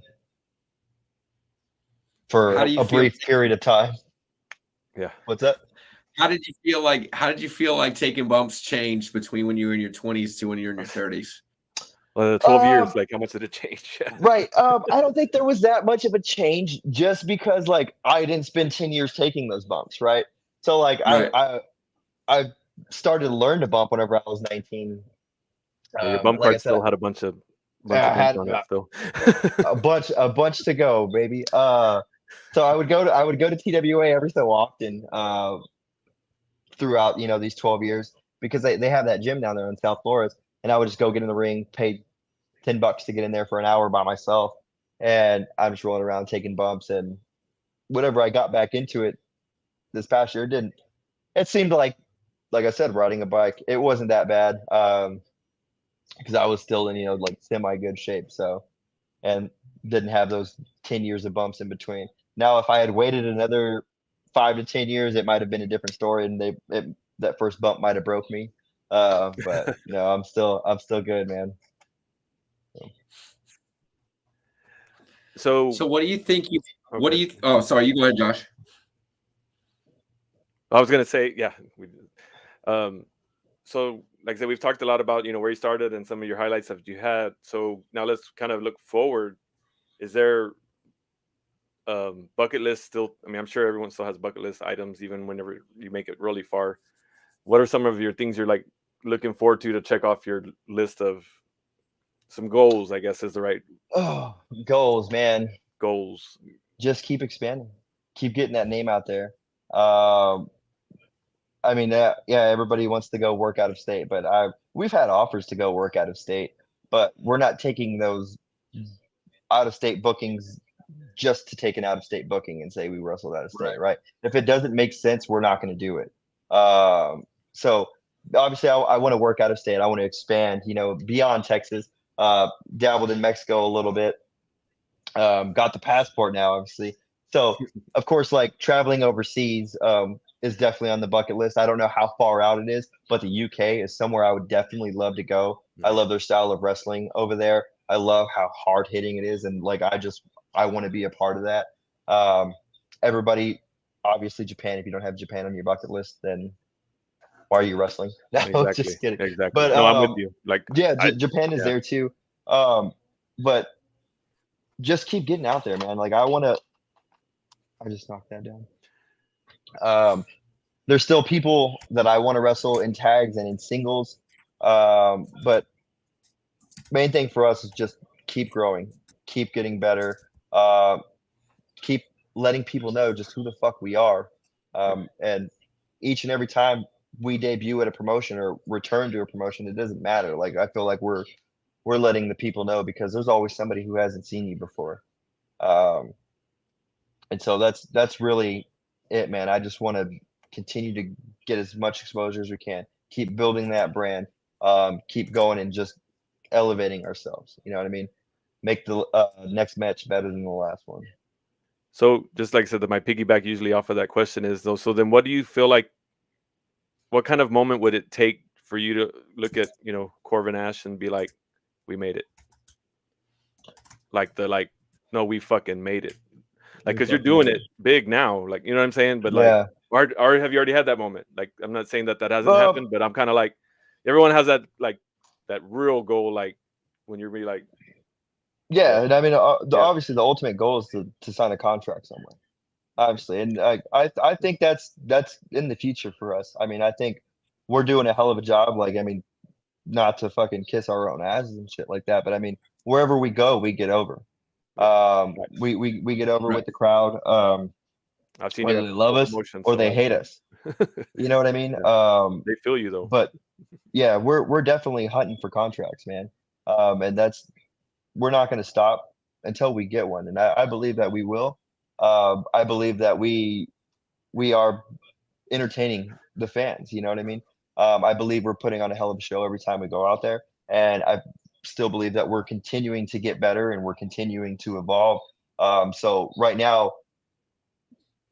C: for a brief period of time.
A: Yeah.
C: What's that?
B: How did you feel like taking bumps changed between when you were in your 20s to when you were in your 30s?
A: 12 years, like how much did it change?
C: Right. I don't think there was that much of a change just because like I didn't spend 10 years taking those bumps, right? So like I started to learn to bump whenever I was 19.
A: Your bump card still had a bunch of bumps on it still.
C: a bunch to go, baby. So I would go to TWA every so often throughout these 12 years because they have that gym down there in South Flores, and I would just go get in the ring, pay $10 to get in there for an hour by myself, and I'm just rolling around taking bumps. And whenever I got back into it this past year, it seemed like I said, riding a bike, it wasn't that bad because I was still in like semi good shape, so, and didn't have those 10 years of bumps in between. Now if I had waited another 5 to 10 years, it might have been a different story, and that first bump might have broke me, but no, I'm still good, man.
B: So what do you think oh, sorry, you go ahead, Josh.
A: I was gonna say, yeah. So like I said, we've talked a lot about where you started and some of your highlights that you had. So now let's kind of look forward. Is there bucket list still? I mean, I'm sure everyone still has bucket list items, even whenever you make it really far. What are some of your things you're like looking forward to check off your list of some goals? I guess is the right
C: goals, man.
A: Goals.
C: Just keep expanding, keep getting that name out there. I mean, yeah, everybody wants to go work out of state, but we've had offers to go work out of state, but we're not taking those out of state bookings just to take an out of state booking and say we wrestled out of state, right? If it doesn't make sense, we're not going to do it. So obviously I want to work out of state. I want to expand, beyond Texas, dabbled in Mexico a little bit, got the passport now, obviously. So of course, like traveling overseas, is definitely on the bucket list. I don't know how far out it is, but the UK is somewhere I would definitely love to go. I love their style of wrestling over there. I love how hard hitting it is. And like, I want to be a part of that. Everybody, obviously Japan, if you don't have Japan on your bucket list, then why are you wrestling? No,
A: exactly.
C: Just kidding.
A: Exactly.
C: But
A: no, I'm with you. Like,
C: yeah, Japan is there too. But just keep getting out there, man. Like I just knocked that down. There's still people that I want to wrestle in tags and in singles. But main thing for us is just keep growing, keep getting better, keep letting people know just who the fuck we are. And each and every time we debut at a promotion or return to a promotion, it doesn't matter. Like, I feel like we're letting the people know because there's always somebody who hasn't seen you before. And so that's really it, man. I just want to continue to get as much exposure as we can, keep building that brand, keep going and just elevating ourselves. You know what I mean? Make the next match better than the last one.
A: So just like I said, that my piggyback usually off of that question is though. So then, what do you feel like? What kind of moment would it take for you to look at Corvin Ash and be like, "We made it"? No, we fucking made it. Like, because you're doing it big now. Like, you know what I'm saying? But like, or have you already had that moment? Like, I'm not saying that hasn't happened, but I'm kind of like, everyone has that that real goal. Like when you're really like.
C: Yeah, and I mean, obviously, the ultimate goal is to sign a contract somewhere, obviously, and I think that's in the future for us. I mean, I think we're doing a hell of a job. Like, I mean, not to fucking kiss our own asses and shit like that, but I mean, wherever we go, we get over. We get over with the crowd.
A: I've seen
C: whether they love us or they hate us. You know what I mean?
A: They feel you though.
C: But yeah, we're definitely hunting for contracts, man. And we're not going to stop until we get one. And I believe that we will. I believe that we are entertaining the fans. You know what I mean? I believe we're putting on a hell of a show every time we go out there. And I still believe that we're continuing to get better and we're continuing to evolve. So right now,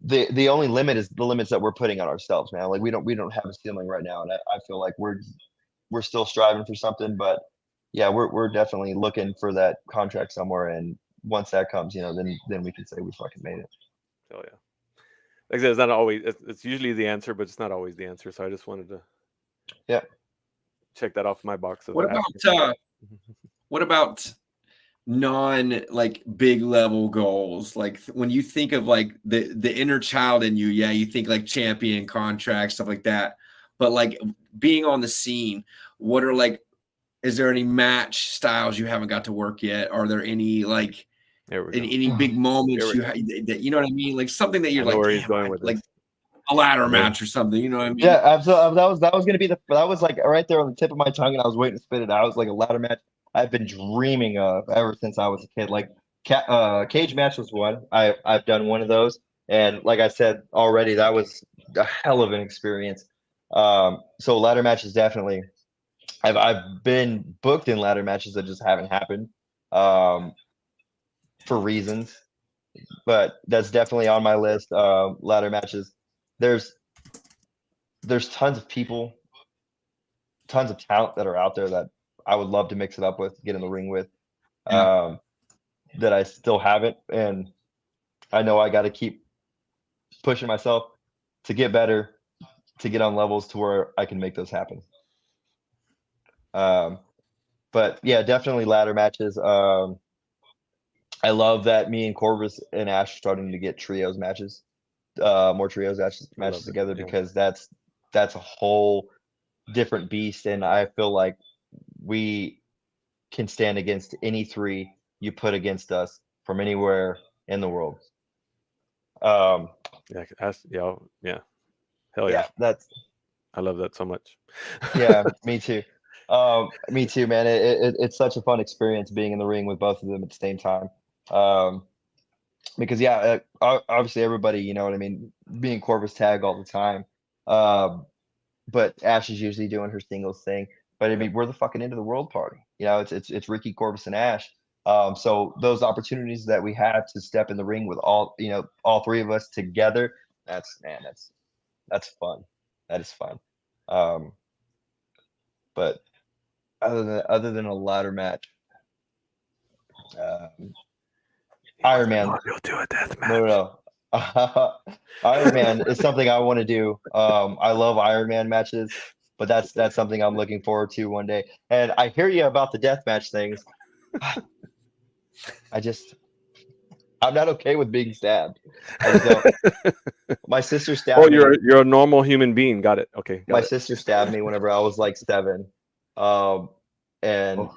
C: the only limit is the limits that we're putting on ourselves, man. Like we don't have a ceiling right now. And I feel like we're still striving for something, but yeah, we're definitely looking for that contract somewhere, and once that comes, then we can say we fucking made it.
A: Oh yeah, like I said, it's not always. It's usually the answer, but it's not always the answer. So I just wanted to check that off my box.
B: What about non like big level goals? Like when you think of like the inner child in you, you think like champion contracts, stuff like that. But like being on the scene, what are like? Is there any match styles you haven't got to work yet? Are there any like any big moments that you know what I mean? Like something that you're like, like a ladder match or something. You know what I mean?
C: Yeah, absolutely. That was gonna be that was like right there on the tip of my tongue, and I was waiting to spit it out. It was like a ladder match I've been dreaming of ever since I was a kid. Like cage match was one. I've done one of those, and like I said already, that was a hell of an experience. So ladder match is definitely. I've been booked in ladder matches that just haven't happened for reasons, but that's definitely on my list. Ladder matches. There's tons of people, tons of talent that are out there that I would love to mix it up with, get in the ring with, that I still haven't, and I know I got to keep pushing myself to get better, to get on levels to where I can make those happen. But yeah, definitely ladder matches. I love that me and Corvus and Ash are starting to get trios matches, more trios matches together, because that's a whole different beast, and I feel like we can stand against any three you put against us from anywhere in the world.
A: Hell yeah. I love that so much.
C: Yeah, me too. Me too, man. It's such a fun experience being in the ring with both of them at the same time. Because obviously everybody, you know what I mean, being Corvus tag all the time. But Ash is usually doing her singles thing. But I mean, we're the fucking end of the world party. You know, it's Ricky, Corvus, and Ash. So those opportunities that we have to step in the ring with all three of us together, that's fun. That is fun. But other than a ladder match, Iron Man.
A: You'll do a death match.
C: No. Iron Man is something I want to do. I love Iron Man matches, but that's something I'm looking forward to one day. And I hear you about the death match things. I'm not okay with being stabbed. I just don't. My sister stabbed me.
A: You're a normal human being. Got it. Okay.
C: My sister stabbed me whenever I was like 7. I'm traumatized.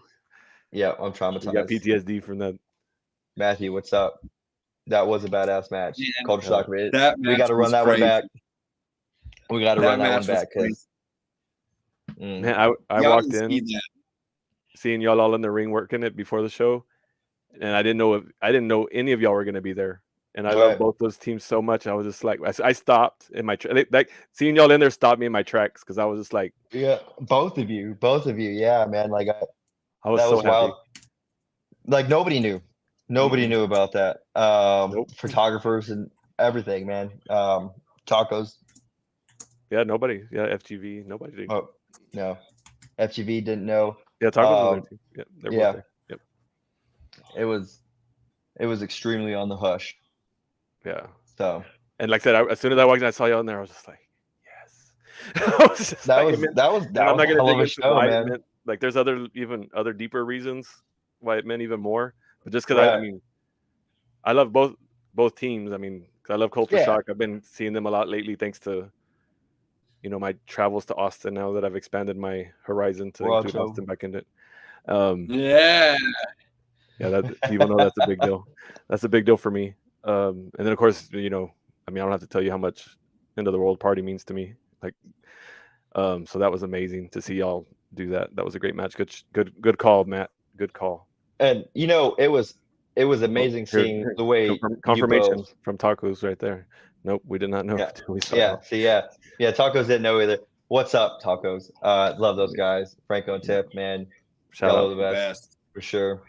A: You got PTSD from that.
C: Matthew, what's up? That was a badass match. Culture Shock. We
B: got
C: to run that one back. We got to run that one back because.
A: Man, I walked in, seeing y'all all in the ring working it before the show, and I didn't know any of y'all were gonna be there. and I love both those teams so much. I was just like, I stopped in my like seeing y'all in there stopped me in my tracks because I was just like,
C: yeah, both of you, yeah, man. Like
A: I was
C: that
A: so
C: was
A: happy.
C: wild. Like nobody knew knew about that.
A: Nope.
C: Photographers and everything, man. Tacos.
A: Yeah, nobody. Yeah, FGV, nobody did.
C: Oh no, FGV didn't know.
A: Yeah, Tacos was there too. Yeah, they're both there. Yep.
C: It was extremely on the hush.
A: Yeah.
C: So.
A: And like I said, as soon as I walked in, I saw y'all in there. I was just like, yes.
C: That was
A: I'm not
C: a
A: gonna
C: hell
A: dig
C: of a
A: into
C: show,
A: why
C: man.
A: it meant. Like, there's other deeper reasons why it meant even more. But just because I mean, I love both teams. I mean, 'cause I love Culture Shock. I've been seeing them a lot lately, thanks to my travels to Austin. Now that I've expanded my horizon to include Austin back in it.
B: Yeah.
A: That people know that's a big deal. That's a big deal for me. And then of course, I mean, I don't have to tell you how much End of the World Party means to me. Like, so that was amazing to see y'all do that. That was a great match. Good call, Matt. Good call.
C: And it was amazing seeing the way
A: confirmation from Tacos right there. Nope, we did not know.
C: Yeah. Tacos didn't know either. What's up, Tacos? Love those guys, Franco and Tiff, man.
A: Shout out,
C: the best for sure.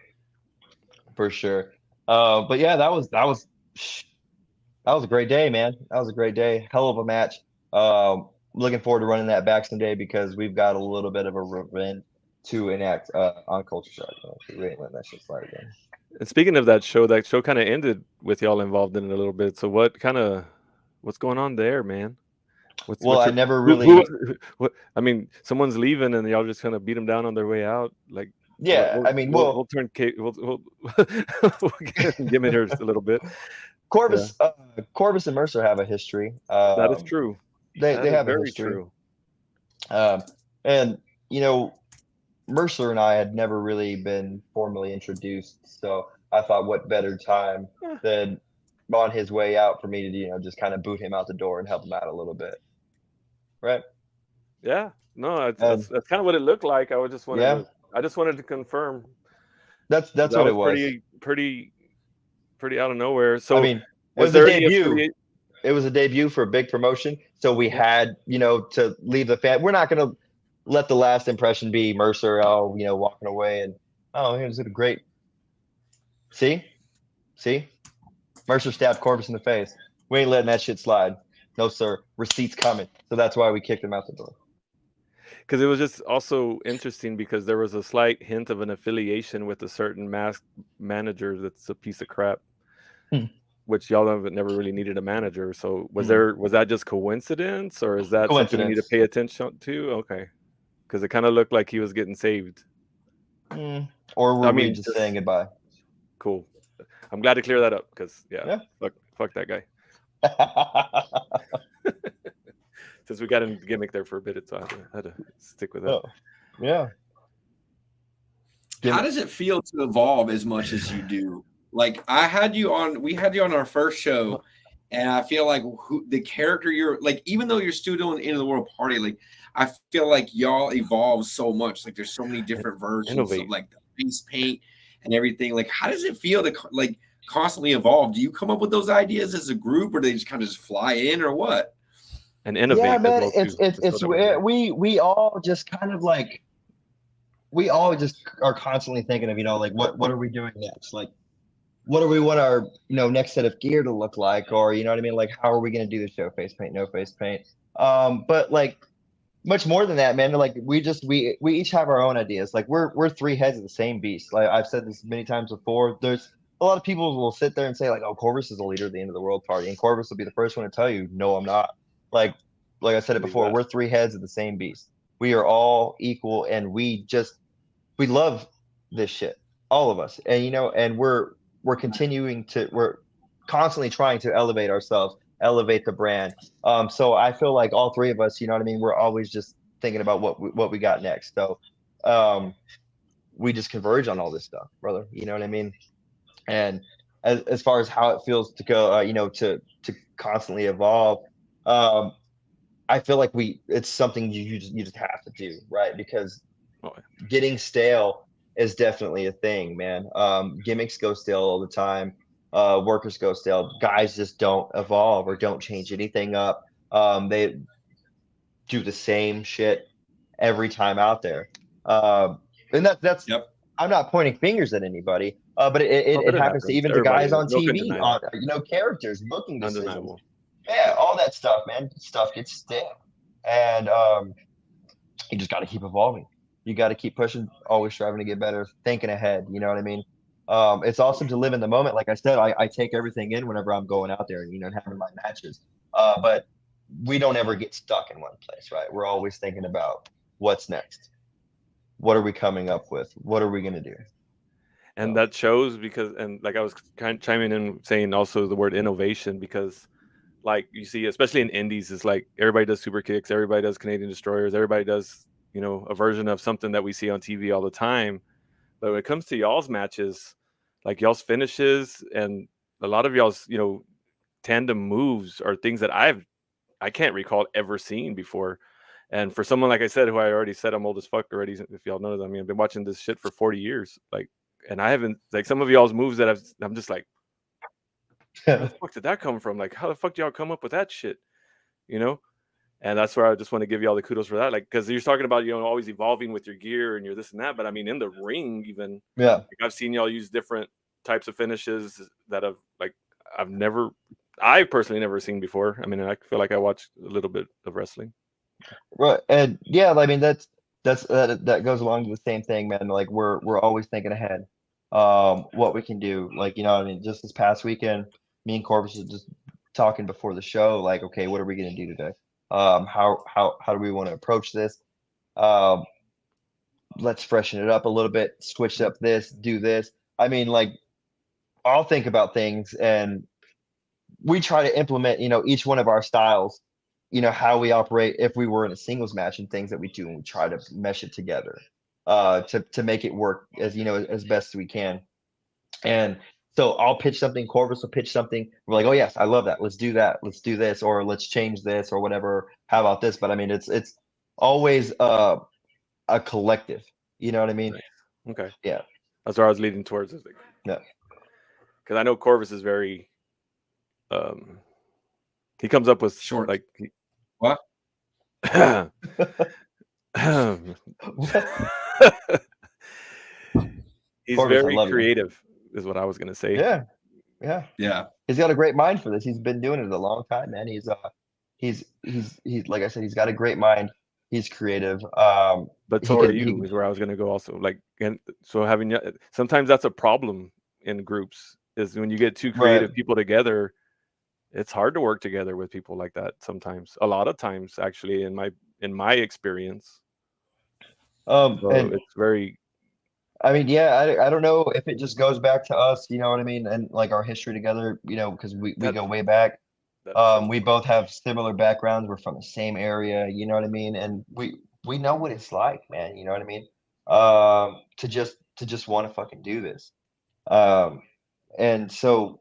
C: But yeah, that was a great day, man. That was a great day. Hell of a match. Looking forward to running that back someday because we've got a little bit of a revenge to enact on Culture Shock. We ain't letting that shit slide again.
A: And speaking of that show kind of ended with y'all involved in it a little bit. So what's going on there, man?
C: I never really.
A: I mean, someone's leaving and y'all just kind of beat them down on their way out. Like, we'll turn we'll give it here a little bit.
C: Corvus and Mercer have a history.
A: That is true.
C: They have a history.
A: True.
C: And Mercer and I had never really been formally introduced, so I thought, what better time than on his way out for me to just kind of boot him out the door and help him out a little bit, right?
A: Yeah. No, that's kind of what it looked like. I just wanted to confirm.
C: That's what it was.
A: Pretty out of nowhere. So
C: I mean, it was a debut. It was a debut for a big promotion, so we had to leave the fan. We're not going to let the last impression be Mercer, walking away and he was a great. See, Mercer stabbed Corvus in the face. We ain't letting that shit slide. No, sir. Receipts coming. So that's why we kicked him out the door.
A: Because it was just also interesting because there was a slight hint of an affiliation with a certain masked manager that's a piece of crap, which y'all have never really needed a manager. So was that just coincidence, or is that something we need to pay attention to? Okay, because it kind of looked like he was getting saved.
C: Or were we just saying goodbye?
A: Cool. I'm glad to clear that up because fuck that guy. Since we got in the gimmick there for a bit, so I had to stick with that.
C: Yeah.
B: How does it feel to evolve as much as you do? Like we had you on our first show, and I feel like the character you're like, even though you're still doing End of the World Party, like I feel like y'all evolve so much. Like there's so many different versions of like the face paint and everything. Like how does it feel to like constantly evolve? Do you come up with those ideas as a group, or they just kind of fly in, or what?
A: And innovate.
C: Yeah, man. It's we all just kind of like we all just are constantly thinking of like what are we doing next? Like what do we want our next set of gear to look like, or what I mean? Like how are we going to do the show? Face paint, no face paint. But like much more than that, man. Like we each have our own ideas. Like we're three heads of the same beast. Like I've said this many times before. There's a lot of people will sit there and say like, oh, Corvus is the leader of the End of the World Party, and Corvus will be the first one to tell you, no, I'm not. Like I said it before, we're three heads of the same beast. We are all equal, and we love this shit, all of us. And and we're constantly trying to elevate ourselves, elevate the brand. So I feel like all three of us, we're always just thinking about what we got next. So we just converge on all this stuff, brother. You know what I mean? And as far as how it feels to go, to constantly evolve. I feel like it's something you just have to do, right? Because getting stale is definitely a thing, man. Gimmicks go stale all the time. Workers go stale. Guys just don't evolve or don't change anything up. They do the same shit every time out there. And that's
B: Yep.
C: I'm not pointing fingers at anybody, but
A: But
C: it
A: it
C: happens to
A: happens.
C: even to
A: Everybody
C: guys
A: does.
C: on
A: No can
C: TV,
A: deny
C: on
A: that.
C: characters, booking decisions.
A: Undeniable.
C: Yeah, all that stuff, man. Stuff gets stale, and you just got to keep evolving. You got to keep pushing, always striving to get better, thinking ahead. You know what I mean? It's awesome to live in the moment. Like I said, I take everything in whenever I'm going out there, and having my matches. But we don't ever get stuck in one place, right? We're always thinking about what's next. What are we coming up with? What are we going to do?
A: And that shows because, and like I was kind of chiming in saying also the word innovation, because like you see, especially in indies, it's like everybody does super kicks, everybody does Canadian destroyers, everybody does, a version of something that we see on TV all the time. But when it comes to y'all's matches, like y'all's finishes and a lot of y'all's, tandem moves are things that I can't recall ever seeing before. And for someone, like I said, who I already said I'm old as fuck already, if y'all know that, I mean, I've been watching this shit for 40 years. Like, and I haven't, like, some of y'all's moves that I'm just like, where the fuck did that come from? Like, how the fuck do y'all come up with that shit? You know? And that's where I just want to give y'all the kudos for that. Like, because you're talking about, always evolving with your gear and your this and that. But I mean, in the ring, even,
C: Yeah.
A: like, I've seen y'all use different types of finishes that I personally never seen before. I mean, I feel like I watched a little bit of wrestling.
C: Right. And yeah, I mean, that goes along to the same thing, man. Like we're always thinking ahead, what we can do. Like, I mean, just this past weekend, me and Corvus was just talking before the show, like, okay, what are we going to do today? How do we want to approach this? Let's freshen it up a little bit, switch up this, do this. I mean, like, I'll think about things and we try to implement, each one of our styles, how we operate if we were in a singles match and things that we do, and we try to mesh it together, to make it work as as best we can. And so I'll pitch something, Corvus will pitch something. We're like, oh yes, I love that. Let's do that. Let's do this, or let's change this, or whatever. How about this? But I mean, it's always a collective. You know what I mean?
A: Nice. Okay.
C: Yeah.
A: That's where I was leading towards. Like,
C: Yeah.
A: Because I know Corvus is very, he comes up with
B: short.
A: Like,
B: What?
A: He's
C: Corvus,
A: very creative, is what I was gonna say.
C: Yeah. Yeah.
B: Yeah.
C: He's got a great mind for this. He's been doing it a long time, man. He's like I said, he's got a great mind. He's creative.
A: But so are you, is where I was gonna go also. Like, and so sometimes that's a problem in groups, is when you get two creative people together, it's hard to work together with people like that sometimes. A lot of times, actually, in my experience.
C: And
A: it's very,
C: I mean, yeah, I don't know if it just goes back to us, you know what I mean, and like our history together, because we go way back. We both have similar backgrounds. We're from the same area, you know what I mean, and we know what it's like, man. You know what I mean? To just want to fucking do this, and so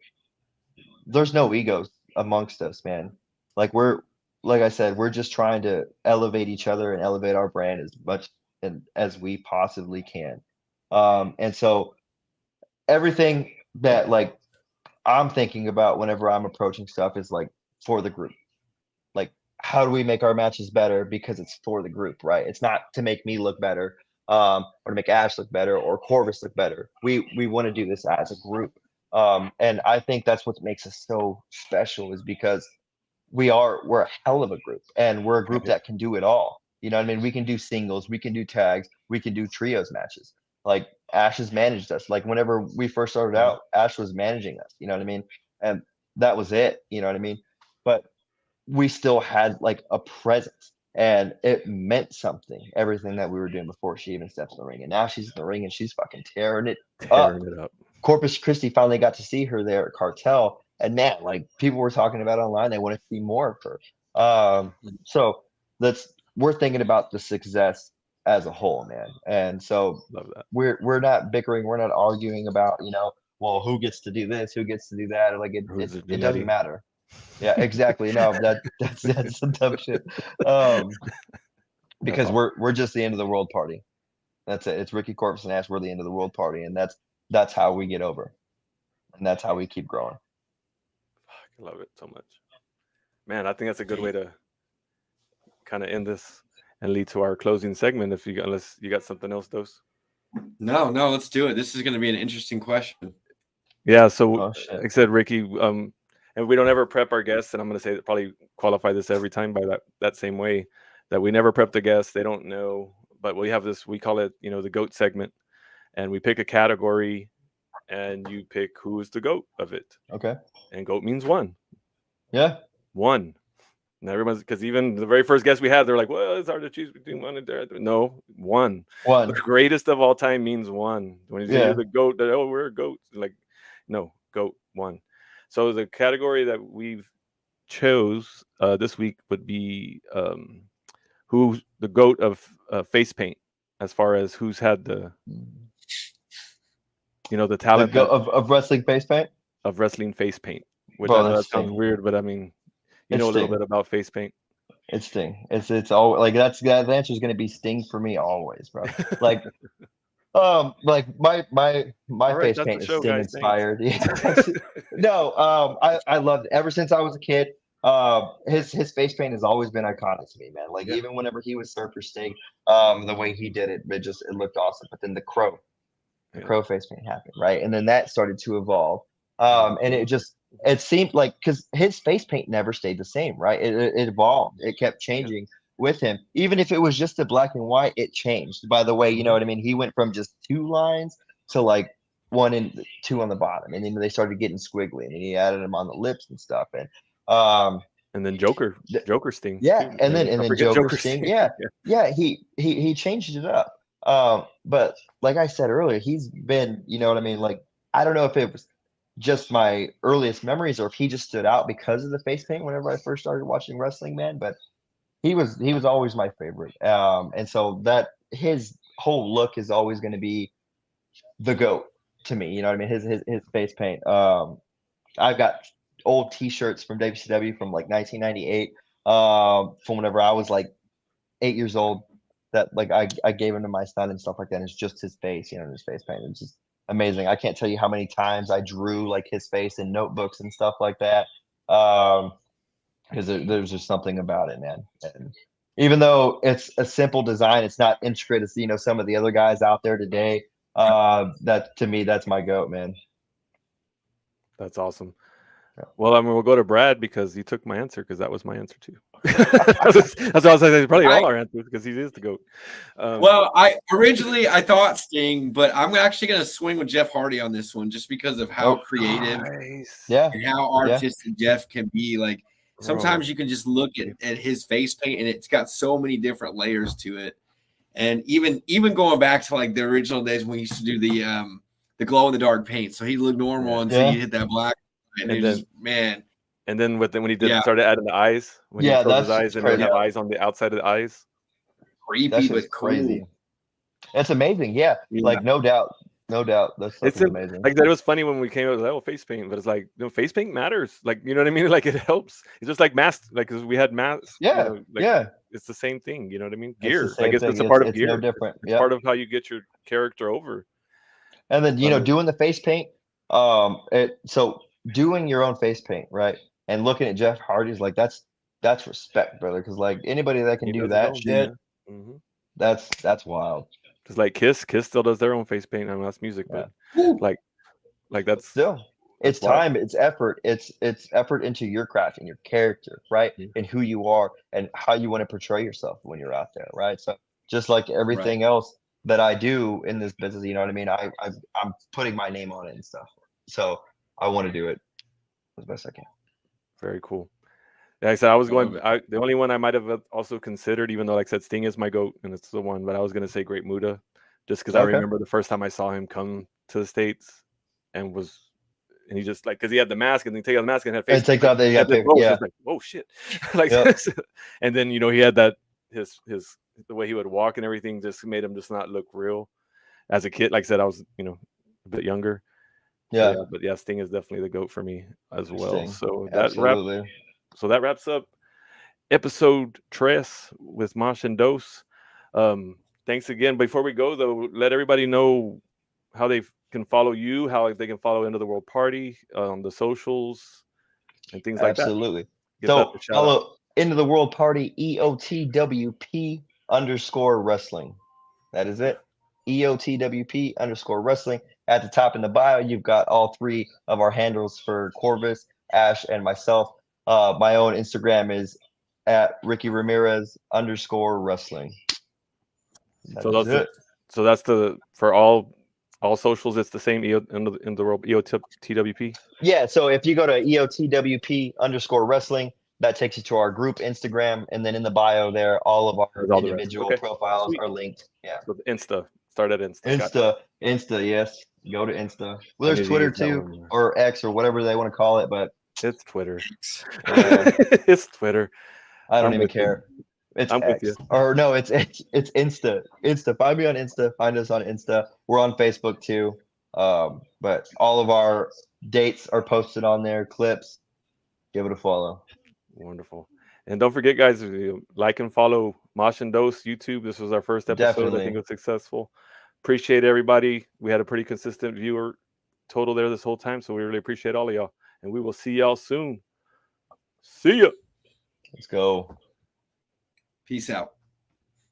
C: there's no egos amongst us, man. Like I said, we're just trying to elevate each other and elevate our brand as much as we possibly can. And so everything that like I'm thinking about whenever I'm approaching stuff is like for the group. Like, how do we make our matches better because it's for the group, right? It's not to make me look better, or to make Ash look better or Corvus look better. We want to do this as a group. And I think that's what makes us so special, is because we're a hell of a group, and we're a group that can do it all. You know what I mean? We can do singles, we can do tags, we can do trios matches. Like, Ash has managed us. Like, whenever we first started out, Ash was managing us, you know what I mean? And that was it, you know what I mean? But we still had like a presence, and it meant something, everything that we were doing before she even steps in the ring. And now she's in the ring and she's fucking tearing it up. Corpus Christi finally got to see her there at Cartel, and man, like, people were talking about it online. They want to see more of her. So we're thinking about the success as a whole, man. And so we're not bickering, we're not arguing about, well, who gets to do this, who gets to do that. Like, it doesn't matter. Yeah, exactly. No, that's some dumb shit. Because we're just the end of the world party. That's it. It's Ricky, Corpus, and Ash. We're the end of the world party, and that's how we get over. and that's how we keep growing.
A: I love it so much, man. I think that's a good way to kind of end this and lead to our closing segment. Unless you got something else, Dose.
B: No, let's do it. This is going to be an interesting question.
A: Yeah. So, like I said, Ricky, and we don't ever prep our guests, and I'm going to say that probably qualify this every time by that same way, that we never prep the guests. They don't know, but we have this. We call it, the GOAT segment, and we pick a category, and you pick who is the GOAT of it.
C: Okay.
A: And GOAT means one.
C: Yeah.
A: One. And everyone's, because even the very first guest we had, they're like, well, it's hard to choose between one and there. No, one. The greatest of all time means one. When you say you're the GOAT, we're a GOAT. Like, no, GOAT, one. So the category that we've chose this week would be who's the GOAT of face paint, as far as who's had the talent
C: of wrestling face paint.
A: Of wrestling face paint, which I know that sounds weird, but I mean, you know a little bit about face paint.
C: It's Sting. It's all like that answer is going to be Sting for me always, bro. Like, like my
A: right,
C: face paint is
A: show,
C: Sting
A: guys,
C: inspired. No, I loved it ever since I was a kid. His face paint has always been iconic to me, man. Like even whenever he was Surfer Sting, the way he did it, it looked awesome. But then the crow face paint happened, right? And then that started to evolve. And it seemed like, because his face paint never stayed the same, right? It evolved. It kept changing with him. Even if it was just a black and white, it changed. By the way, you know what I mean? He went from just 2 lines to like 1 and 2 on the bottom, and then they started getting squiggly, and he added them on the lips and stuff.
A: And then Joker Sting.
C: Yeah,
A: too.
C: and then Joker Sting. Yeah, he changed it up. But like I said earlier, he's been, you know what I mean? Like, I don't know if it was just my earliest memories or if he just stood out because of the face paint whenever I first started watching wrestling, man. But he was always my favorite. And so that his whole look is always going to be the GOAT to me. You know what I mean? His face paint. I've got old T-shirts from WCW from like 1998, from whenever I was like 8 years old, that like I gave him to my son and stuff like that. And it's just his face, his face paint. It's just amazing. I can't tell you how many times I drew like his face in notebooks and stuff like that. Because there's just something about it, man. And even though it's a simple design, it's not intricate as some of the other guys out there today. That to me, that's my GOAT, man.
A: That's awesome. Well, I mean, we'll go to Brad because you took my answer, because that was my answer too. That's what I was saying. Probably all our answers, because he is the GOAT.
B: Well, I thought Sting, but I'm actually going to swing with Jeff Hardy on this one, just because of how creative, and how artistic Jeff can be. Like, sometimes you can just look at his face paint, and it's got so many different layers to it. And even going back to like the original days when we used to do the glow in the dark paint, so he looked normal until you hit that black. And then, just, man.
A: And then when he started adding the eyes, when he closed his eyes and then have eyes on the outside of the eyes.
B: Creepy, but crazy.
C: It's amazing. Yeah. Like no doubt. That's amazing.
A: Like that was funny when we came out with that face paint, but it's like face paint matters. Like, you know what I mean? Like it helps. It's just like masks, like, because we had masks.
C: Yeah.
A: It's the same thing. You know what I mean? Gear.
C: Like
A: it's a part of gear.
C: No different.
A: It's part of how you get your character over.
C: And then doing the face paint. So doing your own face paint, right? And looking at Jeff Hardy's like that's respect, brother. Because like anybody that can do that shit, that's wild.
A: Just like Kiss still does their own face paint. I mean, that's music, but like that's
C: still it's time, it's effort, it's effort into your craft and your character, right? And who you are and how you want to portray yourself when you're out there, right? So just like everything else that I do in this business, you know what I mean? I'm putting my name on it and stuff. So I want to do it as best I can.
A: Very cool. Like I said, I was going. The only one I might have also considered, even though, like I said, Sting is my GOAT, and it's the one. But I was going to say Great Muta, just because I remember the first time I saw him come to the States, and he just like, because he had the mask, and then take out the mask and had face.
C: And take out the
A: like, oh shit, like this. And then he had that his the way he would walk and everything just made him just not look real. As a kid, like I said, I was a bit younger. But Sting is definitely the GOAT for me as well. So that wraps up episode 3 with Mosh and Dose. Thanks again. Before we go though, let everybody know how they can follow you, how they can follow Into the World Party on the socials and things like that.
C: Absolutely.
A: Give
C: So
A: that a shout out.
C: follow Into the World Party EOTWP_wrestling. That is it. EOTWP_wrestling. At the top in the bio, you've got all three of our handles for Corvus, Ash, and myself. My own Instagram is at Ricky Ramirez_wrestling.
A: So that's the for all socials. It's the same in the world EOTWP.
C: Yeah. So if you go to EOTWP_wrestling, that takes you to our group Instagram, and then in the bio there, all of our individual profiles are linked. Yeah.
A: So Insta. Start at Insta.
C: Insta. Yes. Go to Insta. Well, there's Twitter too, or X, or whatever they want to call it, but
A: it's Twitter.
C: Yeah.
A: It's Twitter.
C: I don't even care. It's X. Or no, it's Insta. Find me on Insta. Find us on Insta. We're on Facebook too. But all of our dates are posted on there. Clips. Give it a follow.
A: Wonderful. And don't forget, guys, like and follow Mosh and Dose YouTube. This was our first episode.
C: Definitely.
A: I think it was successful. Appreciate everybody. We had a pretty consistent viewer total there this whole time, so we really appreciate all of y'all. And we will see y'all soon. See ya.
C: Let's go.
B: Peace out.